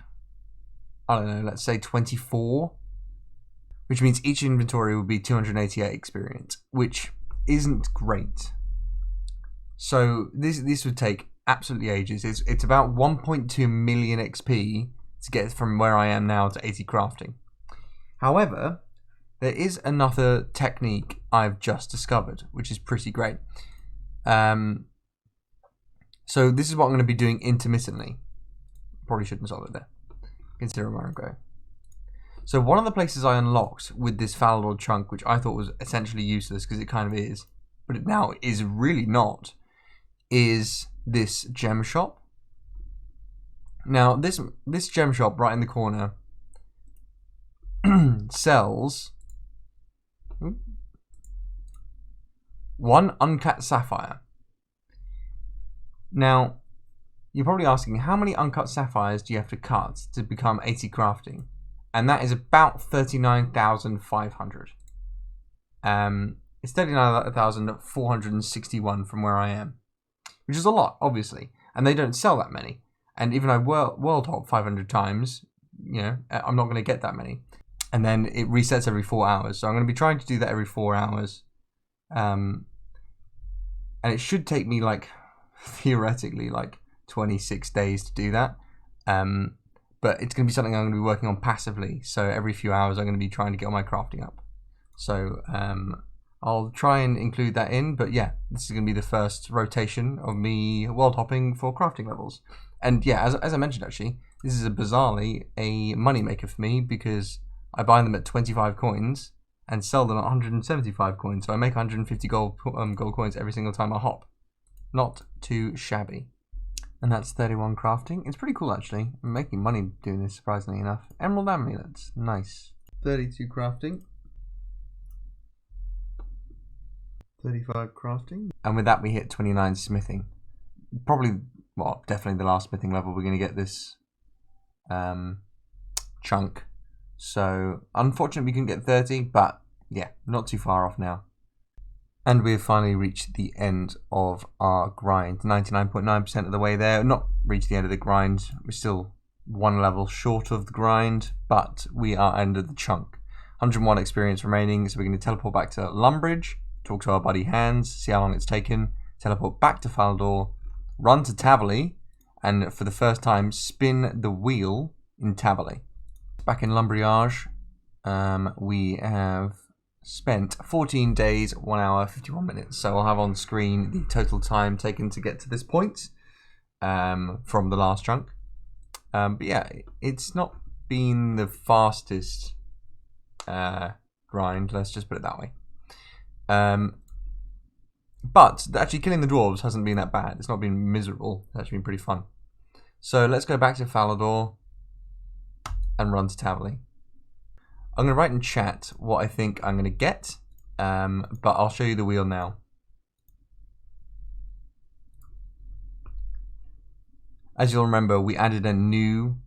I don't know, let's say 24, which means each inventory will be 288 experience, which isn't great. So this would take absolutely ages. It's about 1.2 million XP to get from where I am now to 80 crafting. However, there is another technique I've just discovered, which is pretty great. So this is what I'm going to be doing intermittently. Probably shouldn't solve it there. Consider where I go. So one of the places I unlocked with this Falador chunk, which I thought was essentially useless because it kind of is, but it now is really not, is this gem shop. Now this gem shop right in the corner sells 1 uncut sapphire. Now you're probably asking, how many uncut sapphires do you have to cut to become 80 crafting? And that is about 39,500. It's 39,461 from where I am, which is a lot, obviously. And they don't sell that many. And even I world hop 500 times, I'm not going to get that many. And then it resets every 4 hours. So I'm going to be trying to do that every 4 hours. And it should take me theoretically 26 days to do that. But it's going to be something I'm going to be working on passively. So every few hours I'm going to be trying to get all my crafting up. So I'll try and include that in. But yeah, this is going to be the first rotation of me world hopping for crafting levels. And yeah, as I mentioned actually, this is bizarrely a money maker for me because I buy them at 25 coins and sell them at 175 coins. So I make 150 gold coins every single time I hop. Not too shabby. And that's 31 crafting. It's pretty cool actually. I'm making money doing this, surprisingly enough. Emerald amulets, nice. 32 crafting. 35 crafting. And with that we hit 29 smithing. Probably, well, definitely the last smithing level we're going to get this chunk. So unfortunately we couldn't get 30, but yeah, not too far off now. And we've finally reached the end of our grind. 99.9% of the way there. Not reached the end of the grind. We're still one level short of the grind, but we are under the chunk. 101 experience remaining, so we're going to teleport back to Lumbridge, talk to our buddy Hans, see how long it's taken, teleport back to Falador, run to Tavali, and for the first time spin the wheel in Tavali. Back in Lumbridge, we have spent 14 days, 1 hour, 51 minutes. So I'll have on screen the total time taken to get to this point from the last chunk. But yeah, it's not been the fastest grind, let's just put it that way. But actually killing the dwarves hasn't been that bad. It's not been miserable. It's actually been pretty fun. So let's go back to Falador and run to Tavali. I'm going to write in chat what I think I'm going to get, but I'll show you the wheel now. As you'll remember, we added a new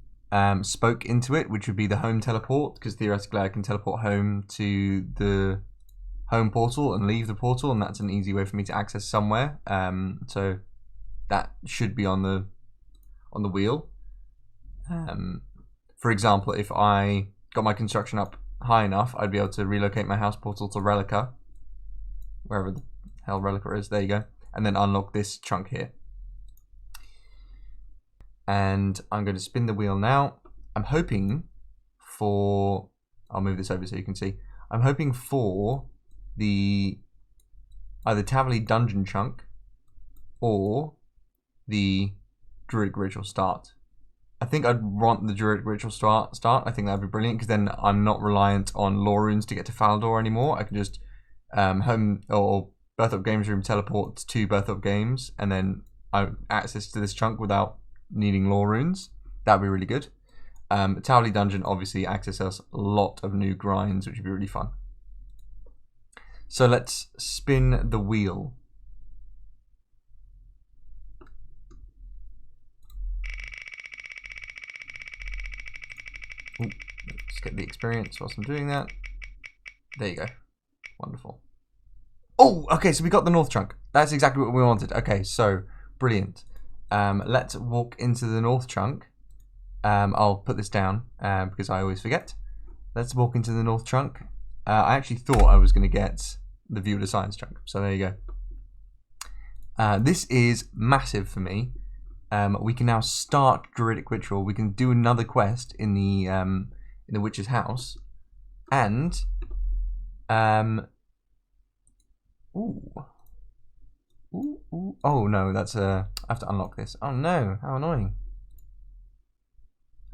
spoke into it, which would be the home teleport, because theoretically I can teleport home to the home portal and leave the portal, and that's an easy way for me to access somewhere. So that should be on the wheel. For example, if I got my construction up high enough, I'd be able to relocate my house portal to Relica, wherever the hell Relica is. There you go. And then unlock this chunk here. And I'm going to spin the wheel now. I'm hoping for... I'll move this over so you can see. I'm hoping for the either Tavily Dungeon chunk or the Druidic Ritual start. I think I'd want the Druidic Ritual start. I think that'd be brilliant, because then I'm not reliant on lore runes to get to Falador anymore. I can just home or Birth Up Games Room teleport to Birth Up Games, and then I have access to this chunk without needing lore runes. That'd be really good. Tavily Dungeon obviously accesses a lot of new grinds, which would be really fun. So let's spin the wheel. Ooh, let's get the experience whilst I'm doing that. There you go. Wonderful. Oh, okay, so we got the North Trunk. That's exactly what we wanted. Okay, so brilliant. Let's walk into the North Trunk. I'll put this down because I always forget. Let's walk into the North Trunk. I actually thought I was going to get the View of the Science Trunk, so there you go. This is massive for me. We can now start Druidic Ritual. We can do another quest in the Witch's house, and oh no, that's I have to unlock this. Oh no, how annoying.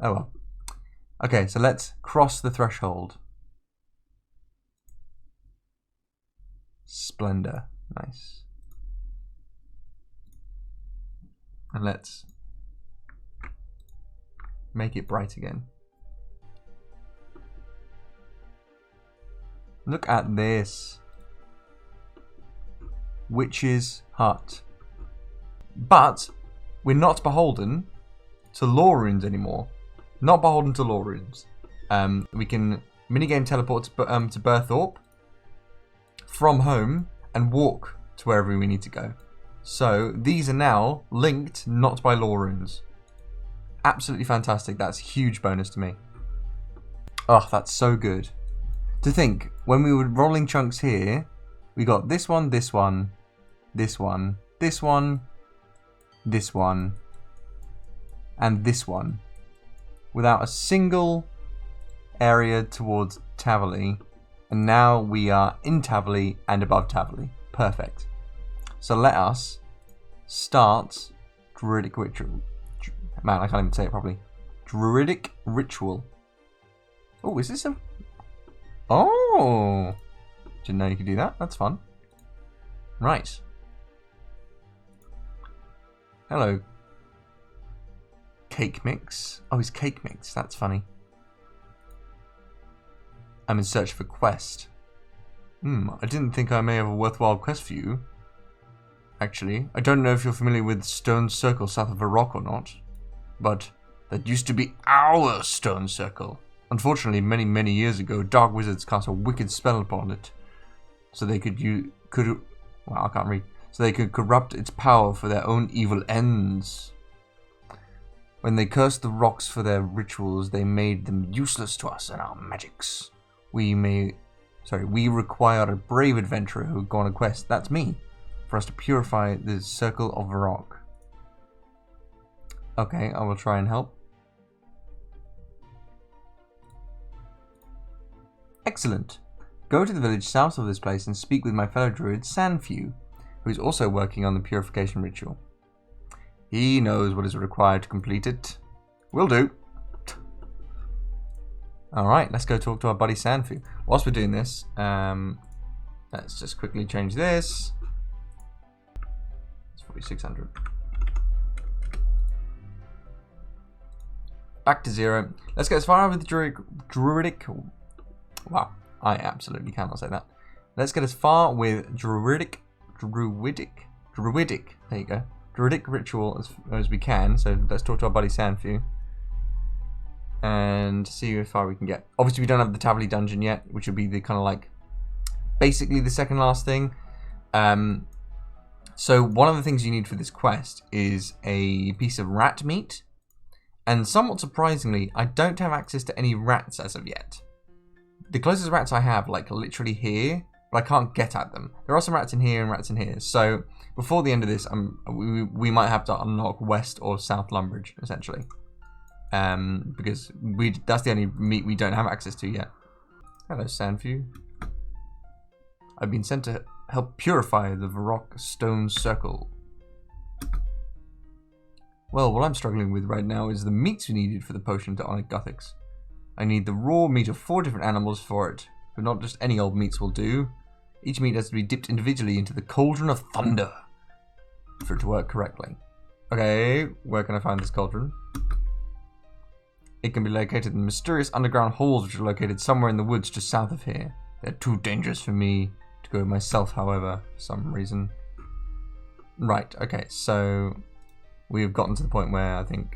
Oh well. Okay, so let's cross the threshold. Splendor, nice. And let's make it bright again. Look at this. Witch's hut. But we're not beholden to lore runes anymore. Not beholden to lore runes. We can minigame teleport to Berthorpe from home and walk to wherever we need to go. So these are now linked not by lore runes. Absolutely fantastic. That's a huge bonus to me. Oh, that's so good. To think, when we were rolling chunks here, we got this one, this one, this one, this one, this one, and this one, without a single area towards Tavily. And now we are in Tavily and above Tavily. Perfect. So let us start Druidic Ritual. Man, I can't even say it properly. Druidic Ritual. Oh, is this a... Oh! Didn't know you could do that. That's fun. Right. Hello. Cake Mix. Oh, he's Cake Mix. That's funny. I'm in search of a quest. I didn't think I may have a worthwhile quest for you. Actually, I don't know if you're familiar with Stone Circle south of a rock or not, but that used to be our Stone Circle. Unfortunately, many years ago, dark wizards cast a wicked spell upon it, so they could well, I can't read. So they could corrupt its power for their own evil ends. When they cursed the rocks for their rituals, they made them useless to us and our magics. We require a brave adventurer who would go on a quest. That's me. For us to purify the Circle of Rock. Okay, I will try and help. Excellent. Go to the village south of this place and speak with my fellow druid Sanfew, who is also working on the purification ritual. He knows what is required to complete it. Will do. Alright, let's go talk to our buddy Sanfew. Whilst we're doing this, let's just quickly change this. It's 4600. Back to 0. Let's get as far with the Druidic. Wow, I absolutely cannot say that. Let's get as far with Druidic. There you go. Druidic Ritual as we can. So let's talk to our buddy Sanfew and see how far we can get. Obviously, we don't have the Tavily Dungeon yet, which will be the kind of like basically the second last thing. So one of the things you need for this quest is a piece of rat meat. And somewhat surprisingly, I don't have access to any rats as of yet. The closest rats I have, like literally here, but I can't get at them. There are some rats in here and rats in here. So before the end of this, we might have to unlock West or South Lumbridge, essentially. Because that's the only meat we don't have access to yet. Hello, Sandview. I've been sent to help purify the Varrock Stone Circle. Well, what I'm struggling with right now is the meats needed for the potion to Onyx Gothics. I need the raw meat of 4 different animals for it, but not just any old meats will do. Each meat has to be dipped individually into the Cauldron of Thunder for it to work correctly. Okay, where can I find this cauldron? It can be located in mysterious underground holes which are located somewhere in the woods just south of here. They're too dangerous for me to go myself, however, for some reason. Right, okay, so we have gotten to the point where I think,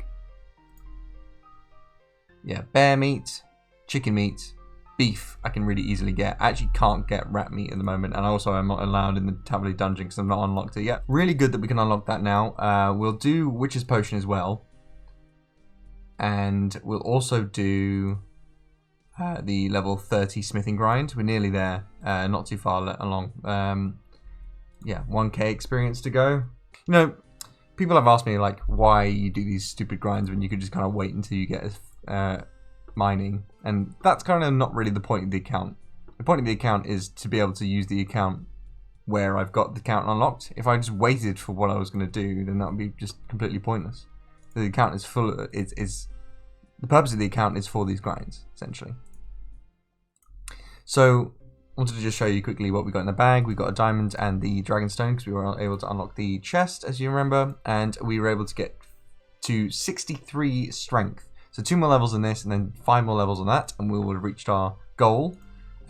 yeah, bear meat, chicken meat, beef I can really easily get. I actually can't get rat meat at the moment, and also I'm not allowed in the Tablet dungeon because I've not unlocked it yet. Really good that we can unlock that now. We'll do Witch's Potion as well. And we'll also do the level 30 smithing grind. We're nearly there, not too far along. Yeah, 1k experience to go. You know, people have asked me like why you do these stupid grinds when you could just kind of wait until you get mining, and that's kind of not really the point of the account. The point of the account is to be able to use the account where I've got the account unlocked. If I just waited for what I was going to do, then that would be just completely pointless. The account is full. The purpose of the account is for these grinds, essentially. So, I wanted to just show you quickly what we got in the bag. We got a diamond and the dragonstone because we were able to unlock the chest, as you remember, and we were able to get to 63 strength. So 2 more levels in this, and then 5 more levels on that, and we will have reached our goal.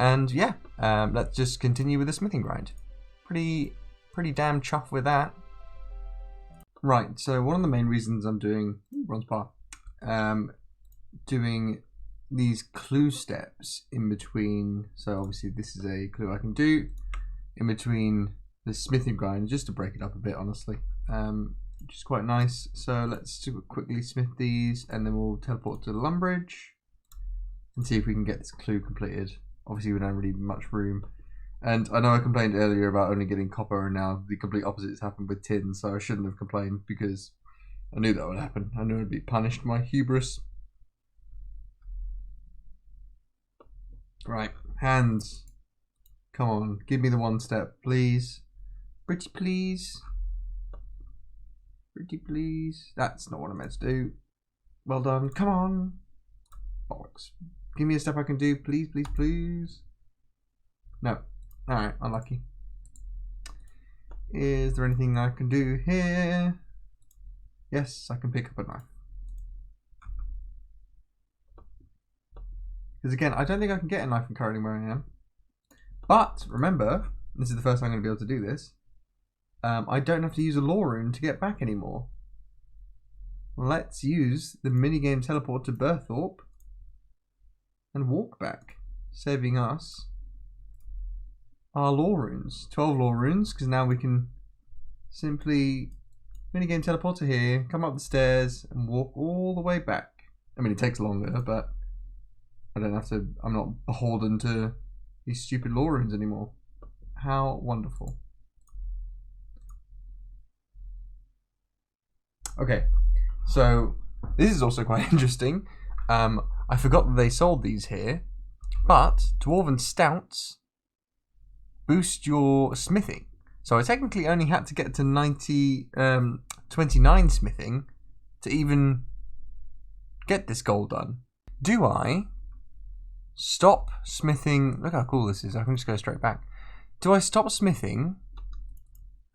And yeah, let's just continue with the smithing grind. Pretty damn chuffed with that. Right, so one of the main reasons I'm doing bronze bar, doing these clue steps in between. So obviously this is a clue I can do in between the smithing grind, just to break it up a bit, honestly, which is quite nice. So let's quickly smith these, and then we'll teleport to Lumbridge and see if we can get this clue completed. Obviously we don't really have much room. And I know I complained earlier about only getting copper, and now the complete opposite has happened with tin, so I shouldn't have complained because I knew that would happen. I knew I'd be punished, my hubris. Right, hands. Come on, give me the 1 step, please. Pretty please. Pretty please. That's not what I meant to do. Well done, come on. Bollocks. Give me a step I can do, please, please, please. No. Alright, unlucky. Is there anything I can do here? Yes, I can pick up a knife. Because again, I don't think I can get a knife from currently where I am. But, remember, this is the first time I'm going to be able to do this. I don't have to use a lore rune to get back anymore. Let's use the minigame teleport to Burthorpe and walk back, saving us our lore runes. 12 lore runes, because now we can simply minigame teleport to here, come up the stairs, and walk all the way back. I mean, it takes longer, but I don't have to, I'm not beholden to these stupid lore runes anymore. How wonderful. Okay, so this is also quite interesting. I forgot that they sold these here, but Dwarven Stouts boost your smithing. So I technically only had to get to 29 smithing to even get this goal done. Do I stop smithing? Look how cool this is. I can just go straight back. Do I stop smithing?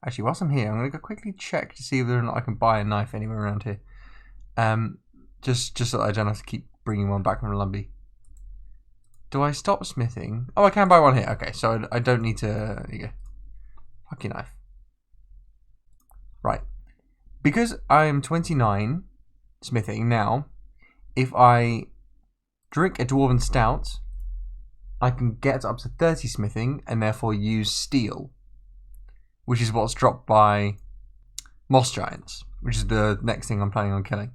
Actually, whilst I'm here, I'm going to go quickly check to see whether or not I can buy a knife anywhere around here. Just so that I don't have to keep bringing one back from Lumbridge. Do I stop smithing? Oh, I can buy one here. Okay, so I don't need to... There you go. Fuck your knife. Right. Because I am 29 smithing now, if I drink a Dwarven Stout, I can get up to 30 smithing and therefore use steel, which is what's dropped by Moss Giants, which is the next thing I'm planning on killing.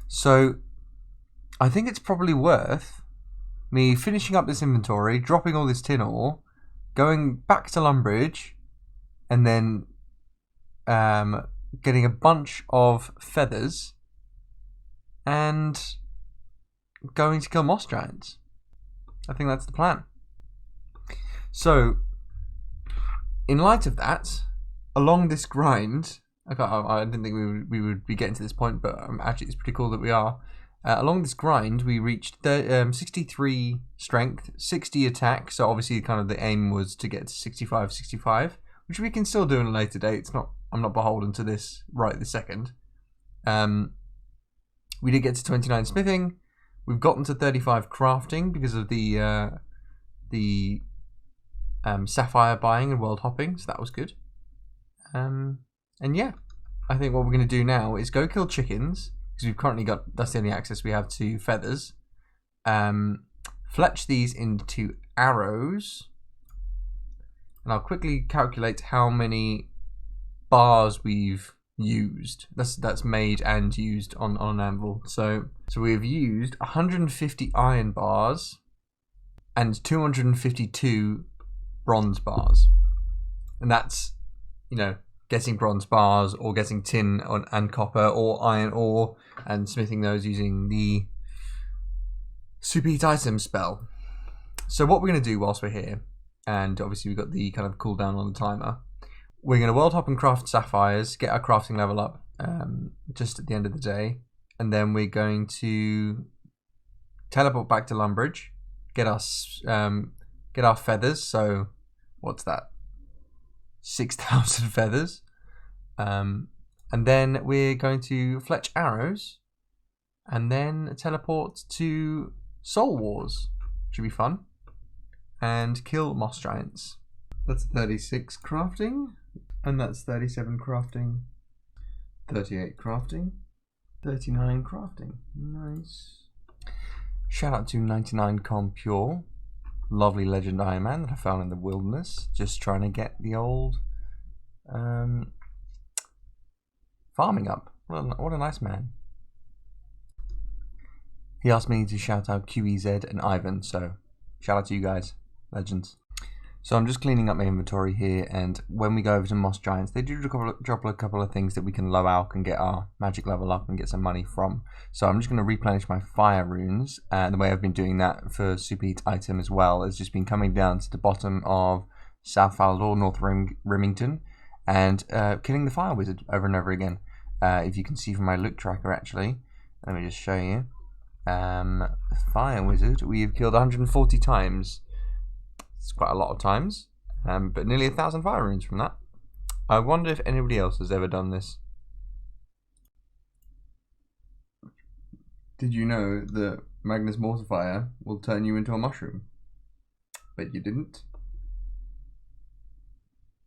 So I think it's probably worth me finishing up this inventory, dropping all this tin ore, going back to Lumbridge, and then getting a bunch of feathers and going to kill Moss Giants. I think that's the plan. So, in light of that, along this grind, I didn't think we would be getting to this point, but actually it's pretty cool that we are. Along this grind, we reached 63 strength, 60 attack. So obviously, kind of the aim was to get to 65, which we can still do in a later date. I'm not beholden to this right this second. We did get to 29 smithing. We've gotten to 35 crafting because of the sapphire buying and world hopping, so that was good. And yeah, I think what we're going to do now is go kill chickens, because we've currently got, that's the only access we have to feathers. Fletch these into arrows, and I'll quickly calculate how many bars we've used. That's made and used on an anvil. So we've used 150 iron bars and 252 bronze bars, and that's, you know, getting bronze bars or getting tin and copper or iron ore and smithing those using the superheat item spell. So what we're going to do whilst we're here, and obviously we've got the kind of cooldown on the timer, we're going to world hop and craft sapphires, get our crafting level up just at the end of the day, and then we're going to teleport back to Lumbridge, get our feathers. So what's that? 6,000 feathers, and then we're going to fletch arrows, and then teleport to Soul Wars. Should be fun, and kill moss giants. That's 36 crafting, and that's 37 crafting, 38 crafting, 39 crafting. Nice. Shout out to 99 Pure. Lovely legend Iron Man that I found in the wilderness, just trying to get the old farming up. What a nice man. He asked me to shout out QEZ and Ivan, so shout out to you guys, legends. So I'm just cleaning up my inventory here, and when we go over to Moss Giants, they do drop a couple of things that we can low alch and get our magic level up and get some money from. So I'm just going to replenish my fire runes, and the way I've been doing that for superheat item as well has just been coming down to the bottom of South Falador, North Rimington, and killing the fire wizard over and over again. If you can see from my loot tracker, actually, let me just show you. Fire wizard, we've killed 140 times. It's quite a lot of times, but nearly 1,000 fire runes from that. I wonder if anybody else has ever done this. Did you know that Magnus Mortifier will turn you into a mushroom? Bet you didn't.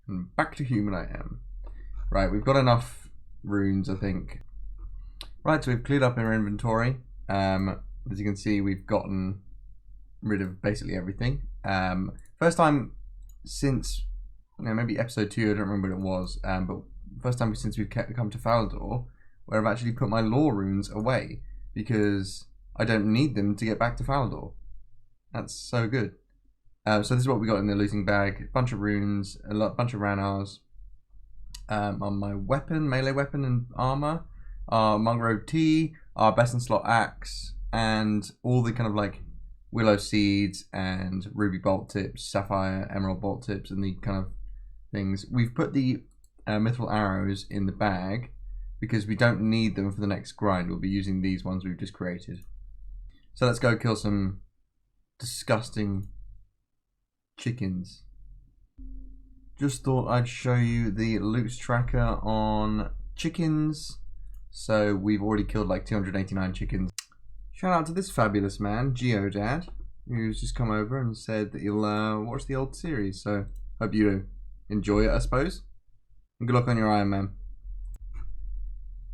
And back to human I am. Right, we've got enough runes, I think. Right, so we've cleared up our inventory. As you can see, we've gotten rid of basically everything. First time since, maybe episode 2, I don't remember what it was, but first time since we've come to Falador where I've actually put my lore runes away, because I don't need them to get back to Falador. That's so good. So this is what we got in the looting bag: a bunch of runes, bunch of Ranars. On my weapon, melee weapon and armor, our Mongrove Tea, our best in slot axe, and all the kind of like willow seeds and ruby bolt tips, sapphire, emerald bolt tips, and the kind of things. We've put the mithril arrows in the bag because we don't need them for the next grind. We'll be using these ones we've just created. So let's go kill some disgusting chickens. Just thought I'd show you the loot tracker on chickens. So we've already killed like 289 chickens. Shout out to this fabulous man, Geodad, who's just come over and said that he'll watch the old series. So hope you enjoy it, I suppose. And good luck on your Iron Man.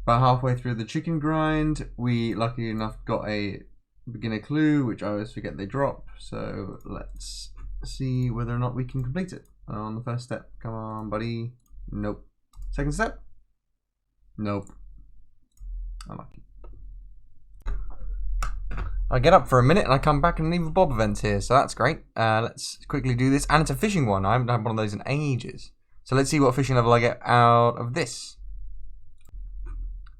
About halfway through the chicken grind, we lucky enough got a beginner clue, which I always forget they drop. So let's see whether or not we can complete it. On the first step, come on, buddy. Nope. Second step. Nope. Unlucky. I get up for a minute and I come back and leave a Bob event here, so that's great. Let's quickly do this, and it's a fishing one. I haven't had one of those in ages. So let's see what fishing level I get out of this.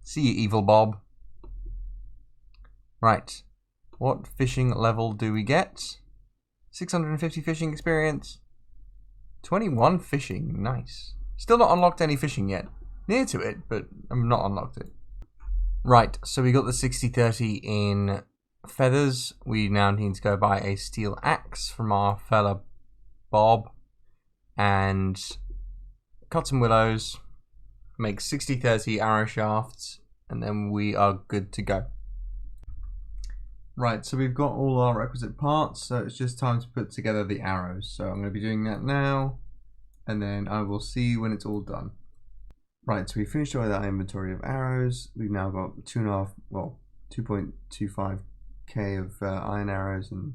See you, evil Bob. Right. What fishing level do we get? 650 fishing experience. 21 fishing, nice. Still not unlocked any fishing yet. Near to it, but I've not unlocked it. Right, so we got the 60-30 in feathers. We now need to go buy a steel axe from our fella Bob and cut some willows, make 60-30 arrow shafts, and then we are good to go. Right, so we've got all our requisite parts, so it's just time to put together the arrows. So I'm going to be doing that now, and then I will see you when it's all done. Right, so we finished with our inventory of arrows. We've now got 2.25k of iron arrows and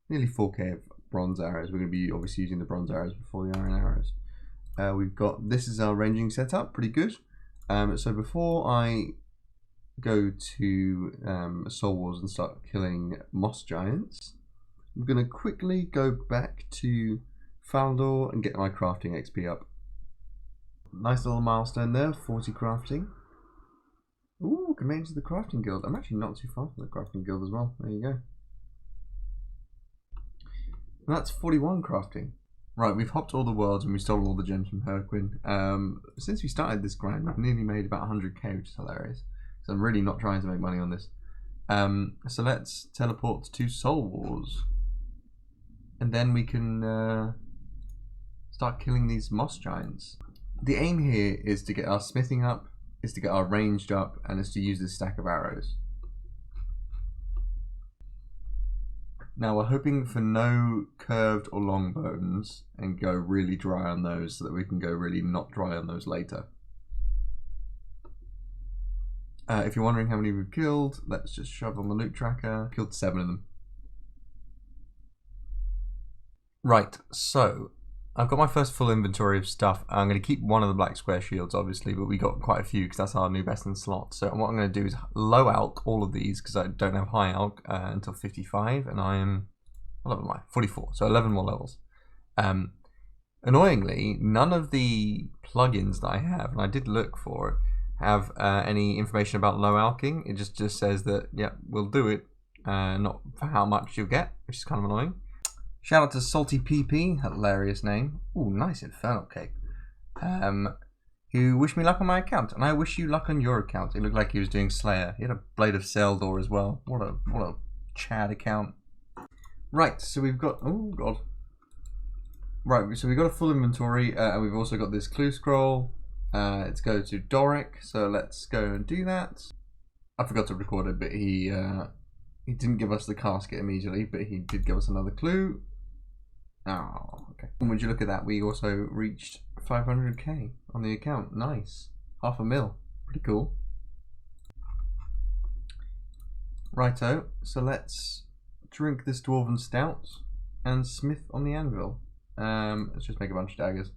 nearly 4k of bronze arrows. We're going to be obviously using the bronze arrows before the iron arrows. We've got, this is our ranging setup, pretty good. So before I go to Soul Wars and start killing moss giants, I'm going to quickly go back to Faldor and get my crafting XP up. Nice little milestone there, 40 crafting. Ooh, can make it to the crafting guild. I'm actually not too far from the crafting guild as well. There you go. And that's 41 crafting. Right, we've hopped all the worlds and we stole all the gems from Herquin. Since we started this grind, we've nearly made about 100k, which is hilarious. So I'm really not trying to make money on this. So let's teleport to Soul Wars. And then we can start killing these moss giants. The aim here is to get our smithing up, is to get our ranged up, and is to use this stack of arrows. Now we're hoping for no curved or long bones and go really dry on those so that we can go really not dry on those later. If you're wondering how many we've killed, let's just shove on the loot tracker. Killed 7 of them. Right, so I've got my first full inventory of stuff. I'm going to keep one of the black square shields, obviously, but we got quite a few because that's our new best in slot. So what I'm going to do is low alch all of these because I don't have high alch until 55, and I am, what level am I? 44, so 11 more levels. Annoyingly, none of the plugins that I have, and I did look for it, have any information about low alching. It just says that, yeah, we'll do it, not for how much you'll get, which is kind of annoying. Shout out to Salty PP, hilarious name. Ooh, nice infernal cape. Who wished me luck on my account, and I wish you luck on your account. It looked like he was doing Slayer. He had a Blade of Seldor as well. What a Chad account. Right, so we've got, oh god. Right, so we've got a full inventory, and we've also got this clue scroll. Let's go to Doric, so let's go and do that. I forgot to record it, but he didn't give us the casket immediately, but he did give us another clue. Oh, okay. And would you look at that, we also reached 500k on the account. Nice. $500,000. Pretty cool. Righto, so let's drink this Dwarven Stout and smith on the anvil. Let's just make a bunch of daggers.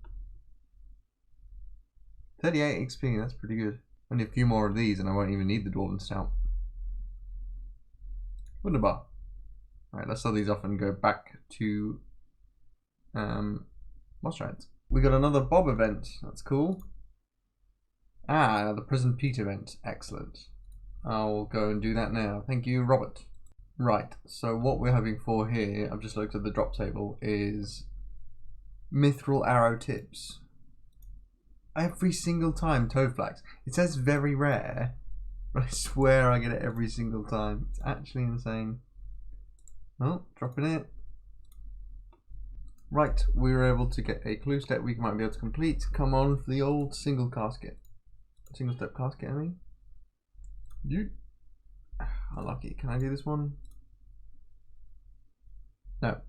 38 XP, that's pretty good. Only a few more of these and I won't even need the Dwarven Stout. Wunderbar. Alright, let's sell these off and go back to moss giants. We got another Bob event, that's cool. Ah, the Prison Pete event, excellent. I'll go and do that now. Thank you, Robert. Right, so what we're hoping for here, I've just looked at the drop table, is Mithril Arrow Tips. Every single time, Toadflax. It says very rare, but I swear I get it every single time. It's actually insane. Oh, dropping it. Right, we were able to get a clue step we might be able to complete. Come on for the old single casket. Single step casket, I mean. You. Unlucky. Can I do this one? No.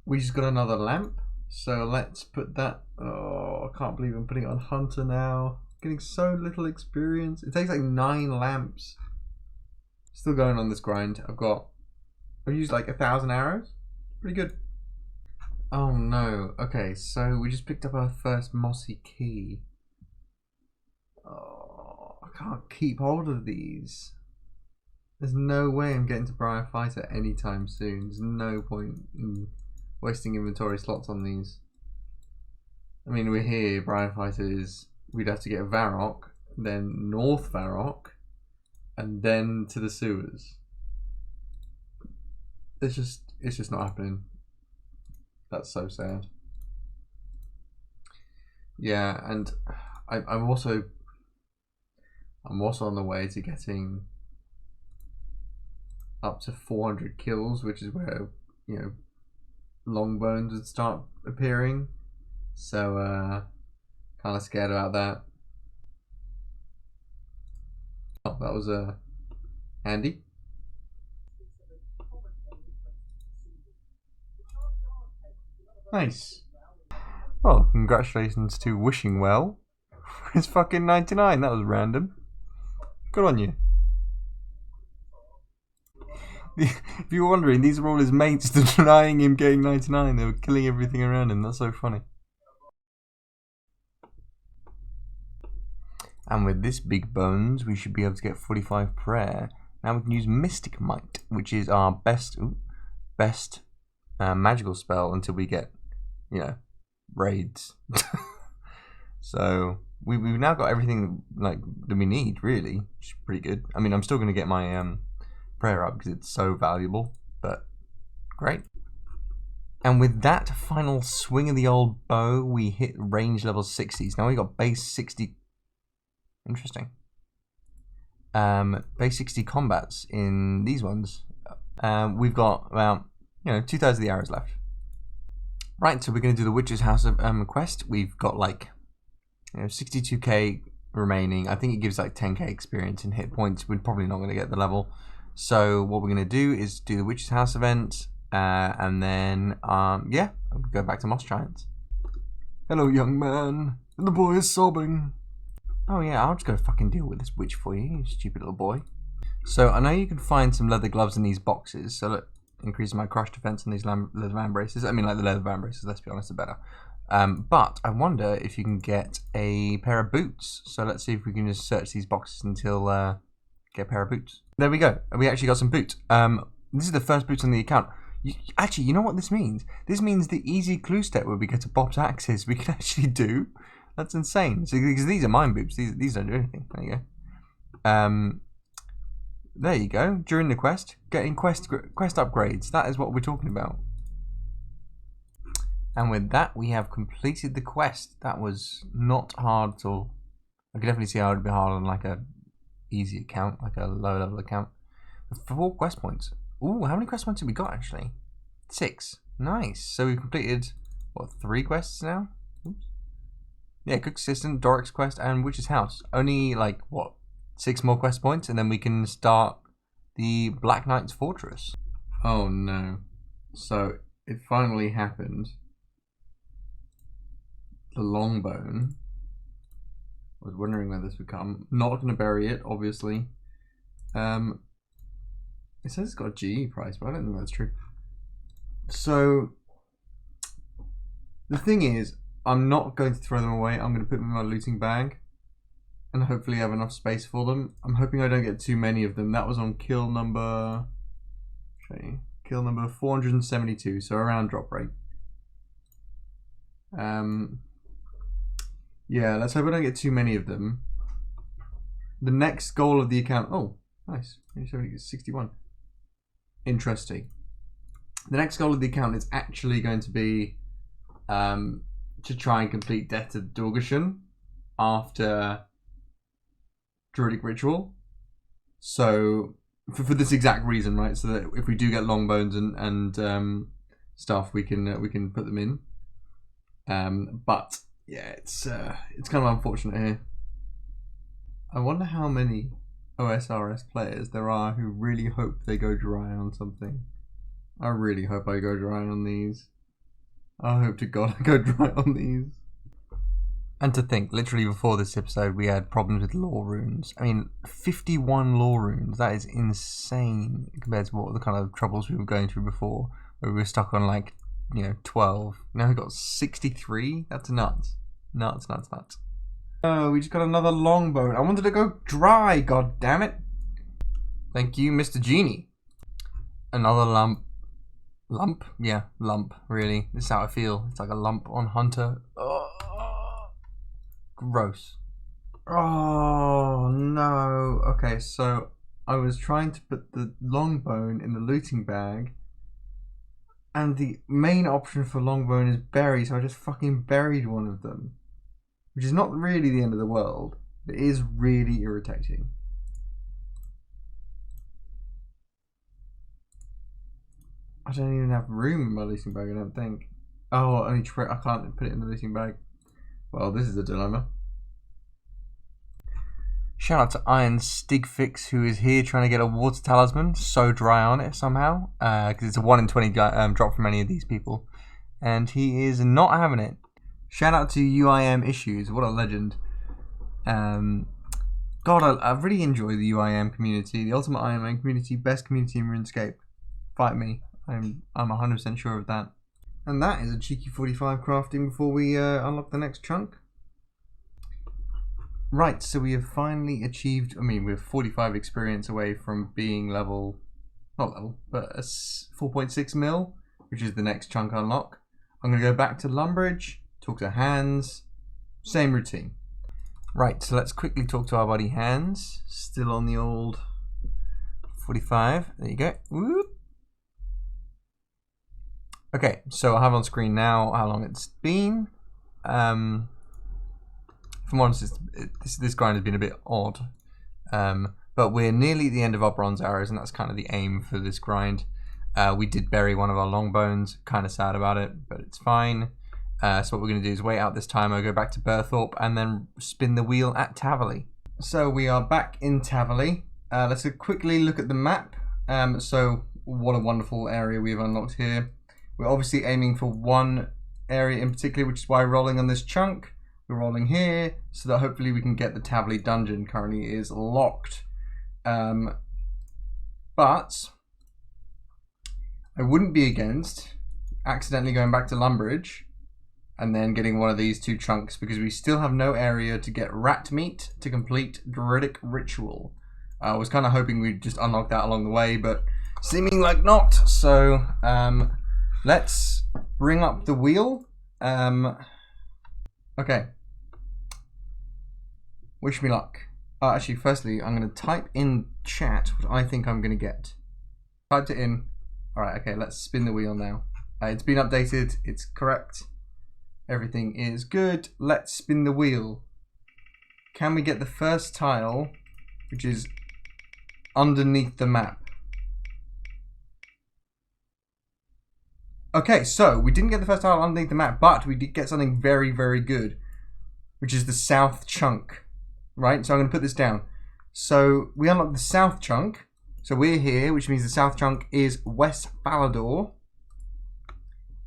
We just got another lamp. So let's put that. Oh, I can't believe I'm putting it on Hunter now. Getting so little experience. It takes like 9 lamps. Still going on this grind. I've used like 1,000 arrows. Pretty good. Oh no. Okay, so we just picked up our first mossy key. Oh, I can't keep hold of these. There's no way I'm getting to Briar Fighter anytime soon. There's no point in wasting inventory slots on these. I mean, we're here. Briar Fighter is. We'd have to get a Varrock, then North Varrock, and then to the sewers. It's just not happening. That's so sad. Yeah, and I'm also on the way to getting up to 400 kills, which is where, you know, long bones would start appearing. So kind of scared about that. Oh, that was handy. Nice. Well, congratulations to Wishing Well. It's fucking 99. That was random. Good on you. If you were wondering, these are all his mates denying him getting 99. They were killing everything around him. That's so funny. And with this big bones, we should be able to get 45 prayer. Now we can use Mystic Might, which is our best magical spell until we get, you know, raids. So we've now got everything like that we need, really, which is pretty good. I mean, I'm still going to get my prayer up because it's so valuable, but great. And with that final swing of the old bow, we hit range level 60s. Now we got base 60. Interesting. Base 60 combats in these ones. We've got about 2/3 of the arrows left. Right, so we're going to do the Witch's House of quest. We've got like 62k remaining. I think it gives like 10k experience and hit points. We're probably not going to get the level. So what we're going to do is do the Witch's House event, and then yeah, we'll go back to Moss Giants. Hello, young man. The boy is sobbing. Oh yeah, I'll just go fucking deal with this witch for you, you stupid little boy. So I know you can find some leather gloves in these boxes. So look, increasing my crush defense on these leather van braces. I mean, like the leather van braces, let's be honest, are better. But I wonder if you can get a pair of boots. So let's see if we can just search these boxes until get a pair of boots. There we go. We actually got some boots. This is the first boots on the account. Actually, you know what this means? This means the easy clue step where we get to Bob's axes we can actually do. That's insane. So, because these are mine boots. These don't do anything. There you go. There you go. During the quest, getting quest upgrades. That is what we're talking about. And with that, we have completed the quest. That was not hard at all. I could definitely see how it would be hard on like a easy account, like a low level account. 4 quest points. Ooh, how many quest points have we got actually? 6. Nice. So we've completed what, 3 quests now? Oops. Yeah, Cook Assistant, Doric's quest, and Witch's House. Only like what, 6 more quest points, and then we can start the Black Knight's Fortress. Oh no! So it finally happened. The Longbone. I was wondering where this would come. Not going to bury it, obviously. It says it's got a GE price, but I don't think that's true. So the thing is, I'm not going to throw them away. I'm going to put them in my looting bag and hopefully have enough space for them. I'm hoping I don't get too many of them. That was on kill number 472, so around drop rate. Yeah, let's hope I don't get too many of them. The next goal of the account, oh, nice, 61. Interesting. The next goal of the account is actually going to be to try and complete Death to Dorgashan after Druidic Ritual. So for this exact reason, right? So that if we do get long bones and stuff, we can put them in. But yeah, it's kind of unfortunate here. I wonder how many OSRS players there are who really hope they go dry on something. I really hope I go dry on these. I hope to God I go dry on these. And to think, literally before this episode, we had problems with lore runes. I mean, 51 lore runes. That is insane compared to what the kind of troubles we were going through before, where we were stuck on like, 12. Now we've got 63. That's nuts. Nuts. Oh, we just got another longbone. I wanted to go dry, god damn it. Thank you, Mr. Genie. Another lump. Lump? Yeah, lump, really. This is how I feel. It's like a lump on Hunter. Oh, gross. Oh, no. Okay, so I was trying to put the longbone in the looting bag, and the main option for longbone is bury, so I just fucking buried one of them. which is not really the end of the world. It is really irritating. I don't even have room in my loosing bag, I don't think. Oh, I can't put it in the loosing bag. Well, this is a dilemma. Shout out to Iron Stigfix, who is here trying to get a water talisman. So dry on it somehow, because it's a 1 in 20 drop from any of these people, and he is not having it. Shout out to UIM Issues, what a legend. God, I really enjoy the UIM community, the Ultimate Ironman community, best community in RuneScape. Fight me, I'm 100% sure of that. And that is a cheeky 45 crafting before we unlock the next chunk. Right, so we have finally achieved, we're 45 experience away from being not level, but a 4.6 mil, which is the next chunk unlock. I'm going to go back to Lumbridge, talk to Hans, same routine. Right, so let's quickly talk to our buddy Hans, still on the old 45, there you go. Whoop. Okay, so I have on screen now how long it's been. If I'm honest, this grind has been a bit odd, but we're nearly at the end of our bronze arrows, and that's kind of the aim for this grind. We did bury one of our long bones, kind of sad about it, but it's fine. So what we're going to do is wait out this timer, go back to Burthorpe, and then spin the wheel at Tavaly. So we are back in Tavaly. Let's quickly look at the map. So what a wonderful area we have unlocked here. We're obviously aiming for one area in particular, which is why we're rolling on this chunk. We're rolling here so that hopefully we can get the Tavaly dungeon. Currently it is locked. But I wouldn't be against accidentally going back to Lumbridge and then getting one of these two chunks, because we still have no area to get rat meat to complete Druidic Ritual. I was kind of hoping we'd just unlock that along the way, but seeming like not. So let's bring up the wheel. Okay. Wish me luck. Actually, firstly, I'm going to type in chat what I think I'm going to get. Typed it in. Alright, okay, let's spin the wheel now. It's been updated. It's correct. Everything is good. Let's spin the wheel. Can we get the first tile, which is underneath the map? Okay, so we didn't get the first tile underneath the map, but we did get something very, very good, which is the south chunk, right? So I'm going to put this down. So we unlocked the south chunk. So we're here, which means the south chunk is West Falador.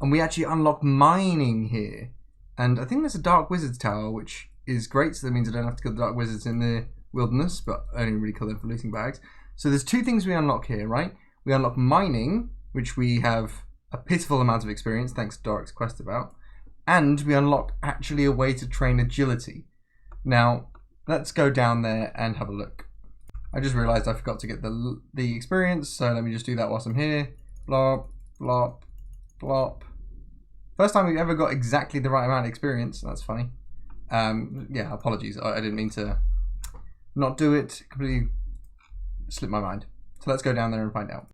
And we actually unlock mining here. And I think there's a Dark Wizard's Tower, which is great. So that means I don't have to kill the Dark Wizards in the wilderness, but I only really kill them for looting bags. So there's two things we unlock here, right? We unlock mining, which we have a pitiful amount of experience, thanks to Dark's quest about. And we unlock actually a way to train agility. Now, let's go down there and have a look. I just realized I forgot to get the experience, so let me just do that whilst I'm here. Blop, blop, blop. First time we've ever got exactly the right amount of experience. That's funny. Yeah, apologies. I didn't mean to not do it. Completely slipped my mind. So let's go down there and find out.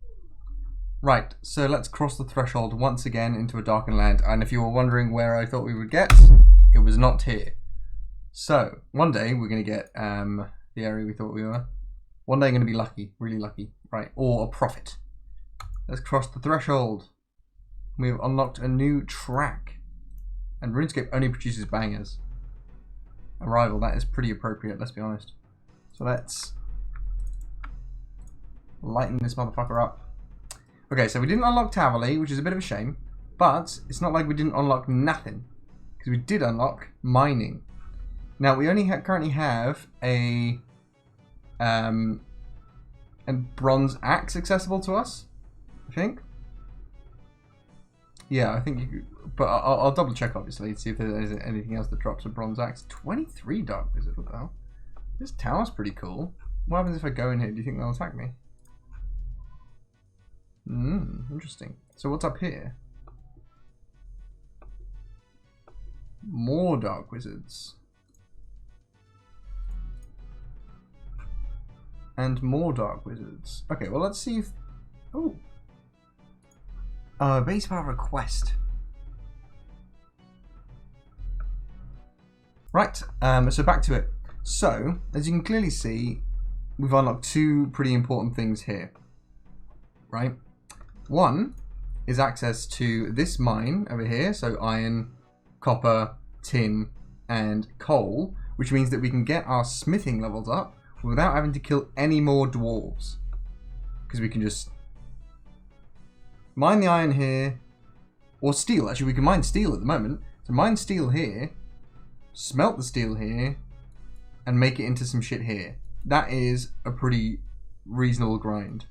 Right, so let's cross the threshold once again into a darkened land. And if you were wondering where I thought we would get, it was not here. So one day we're going to get the area we thought we were. One day I'm going to be lucky, really lucky, right? Or a prophet. Let's cross the threshold. We have unlocked a new track. And RuneScape only produces bangers. Arrival, that is pretty appropriate, let's be honest. So let's lighten this motherfucker up. Okay, so we didn't unlock Tavaly, which is a bit of a shame. But it's not like we didn't unlock nothing. Because we did unlock mining. Now, we only currently have a bronze axe accessible to us, I think. Yeah, I think you could, but I'll double check obviously to see if there's anything else that drops a bronze axe. 23 Dark Wizard, what the hell? This tower's pretty cool. What happens if I go in here? Do you think they'll attack me? Interesting. So what's up here? More Dark Wizards. And more Dark Wizards. Okay, well let's see if... Oh! Base power request. Right, so back to it. So, as you can clearly see, we've unlocked two pretty important things here, right? One is access to this mine over here, so iron, copper, tin, and coal, which means that we can get our smithing levels up without having to kill any more dwarves. Because we can just mine the iron here, or steel. Actually, we can mine steel at the moment. So mine steel here, smelt the steel here, and make it into some shit here. That is a pretty reasonable grind.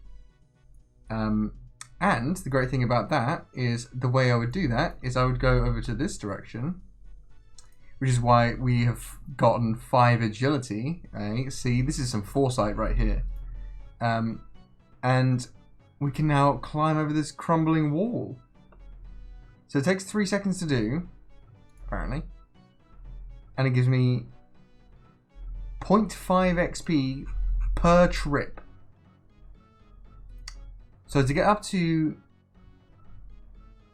And the great thing about that is the way I would do that is I would go over to this direction, which is why we have gotten 5 agility. Right? See, this is some foresight right here. And we can now climb over this crumbling wall. So it takes 3 seconds to do, apparently. And it gives me 0.5 XP per trip. So to get up to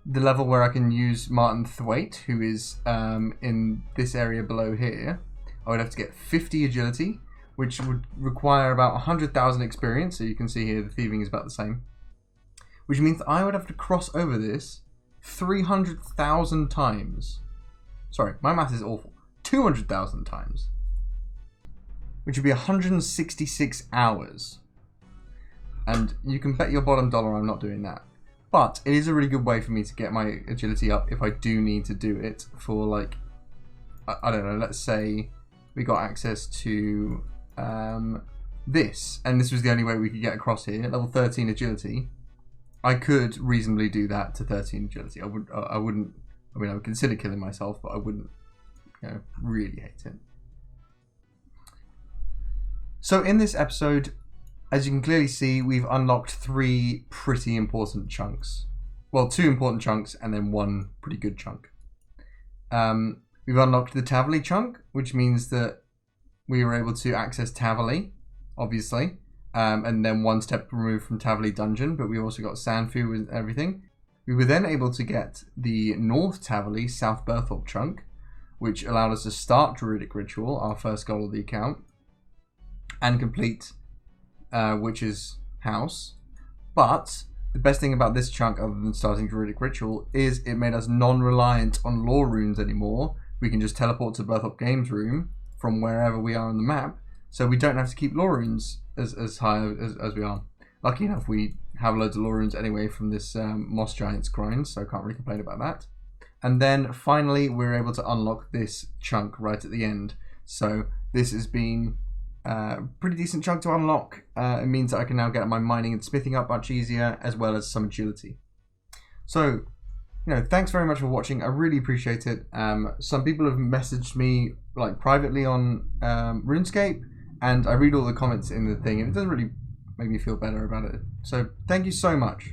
the level where I can use Martin Thwaite, who is in this area below here, I would have to get 50 agility, which would require about 100,000 experience. So you can see here the thieving is about the same. Which means I would have to cross over this 300,000 times. Sorry, my math is awful. 200,000 times. Which would be 166 hours. And you can bet your bottom dollar I'm not doing that. But it is a really good way for me to get my agility up if I do need to do it for, like, I don't know, let's say we got access to this, and this was the only way we could get across here, level 13 agility. I could reasonably do that to 13 agility. I wouldn't, I mean, I would consider killing myself, but I wouldn't, really hate it. So in this episode, as you can clearly see, we've unlocked 3 pretty important chunks. Well, 2 important chunks and then 1 pretty good chunk. We've unlocked the Tavali chunk, which means that we were able to access Tavali, obviously, and then 1 step removed from Tavali dungeon, but we also got Sanfu and everything. We were then able to get the North Tavali, South Berthorpe chunk, which allowed us to start Druidic Ritual, our first goal of the account, and complete Witch's House. But the best thing about this chunk, other than starting Druidic Ritual, is it made us non-reliant on lore runes anymore. We can just teleport to Berthorpe Games Room from wherever we are on the map, so we don't have to keep lore runes as high as we are. Lucky enough, we have loads of lore runes anyway from this Moss Giants grind, so I can't really complain about that. And then finally, we're able to unlock this chunk right at the end. So this has been pretty decent chunk to unlock. It means that I can now get my mining and smithing up much easier, as well as some agility. So, thanks very much for watching. I really appreciate it. Some people have messaged me like privately on RuneScape, and I read all the comments in the thing, and it doesn't really make me feel better about it. So thank you so much.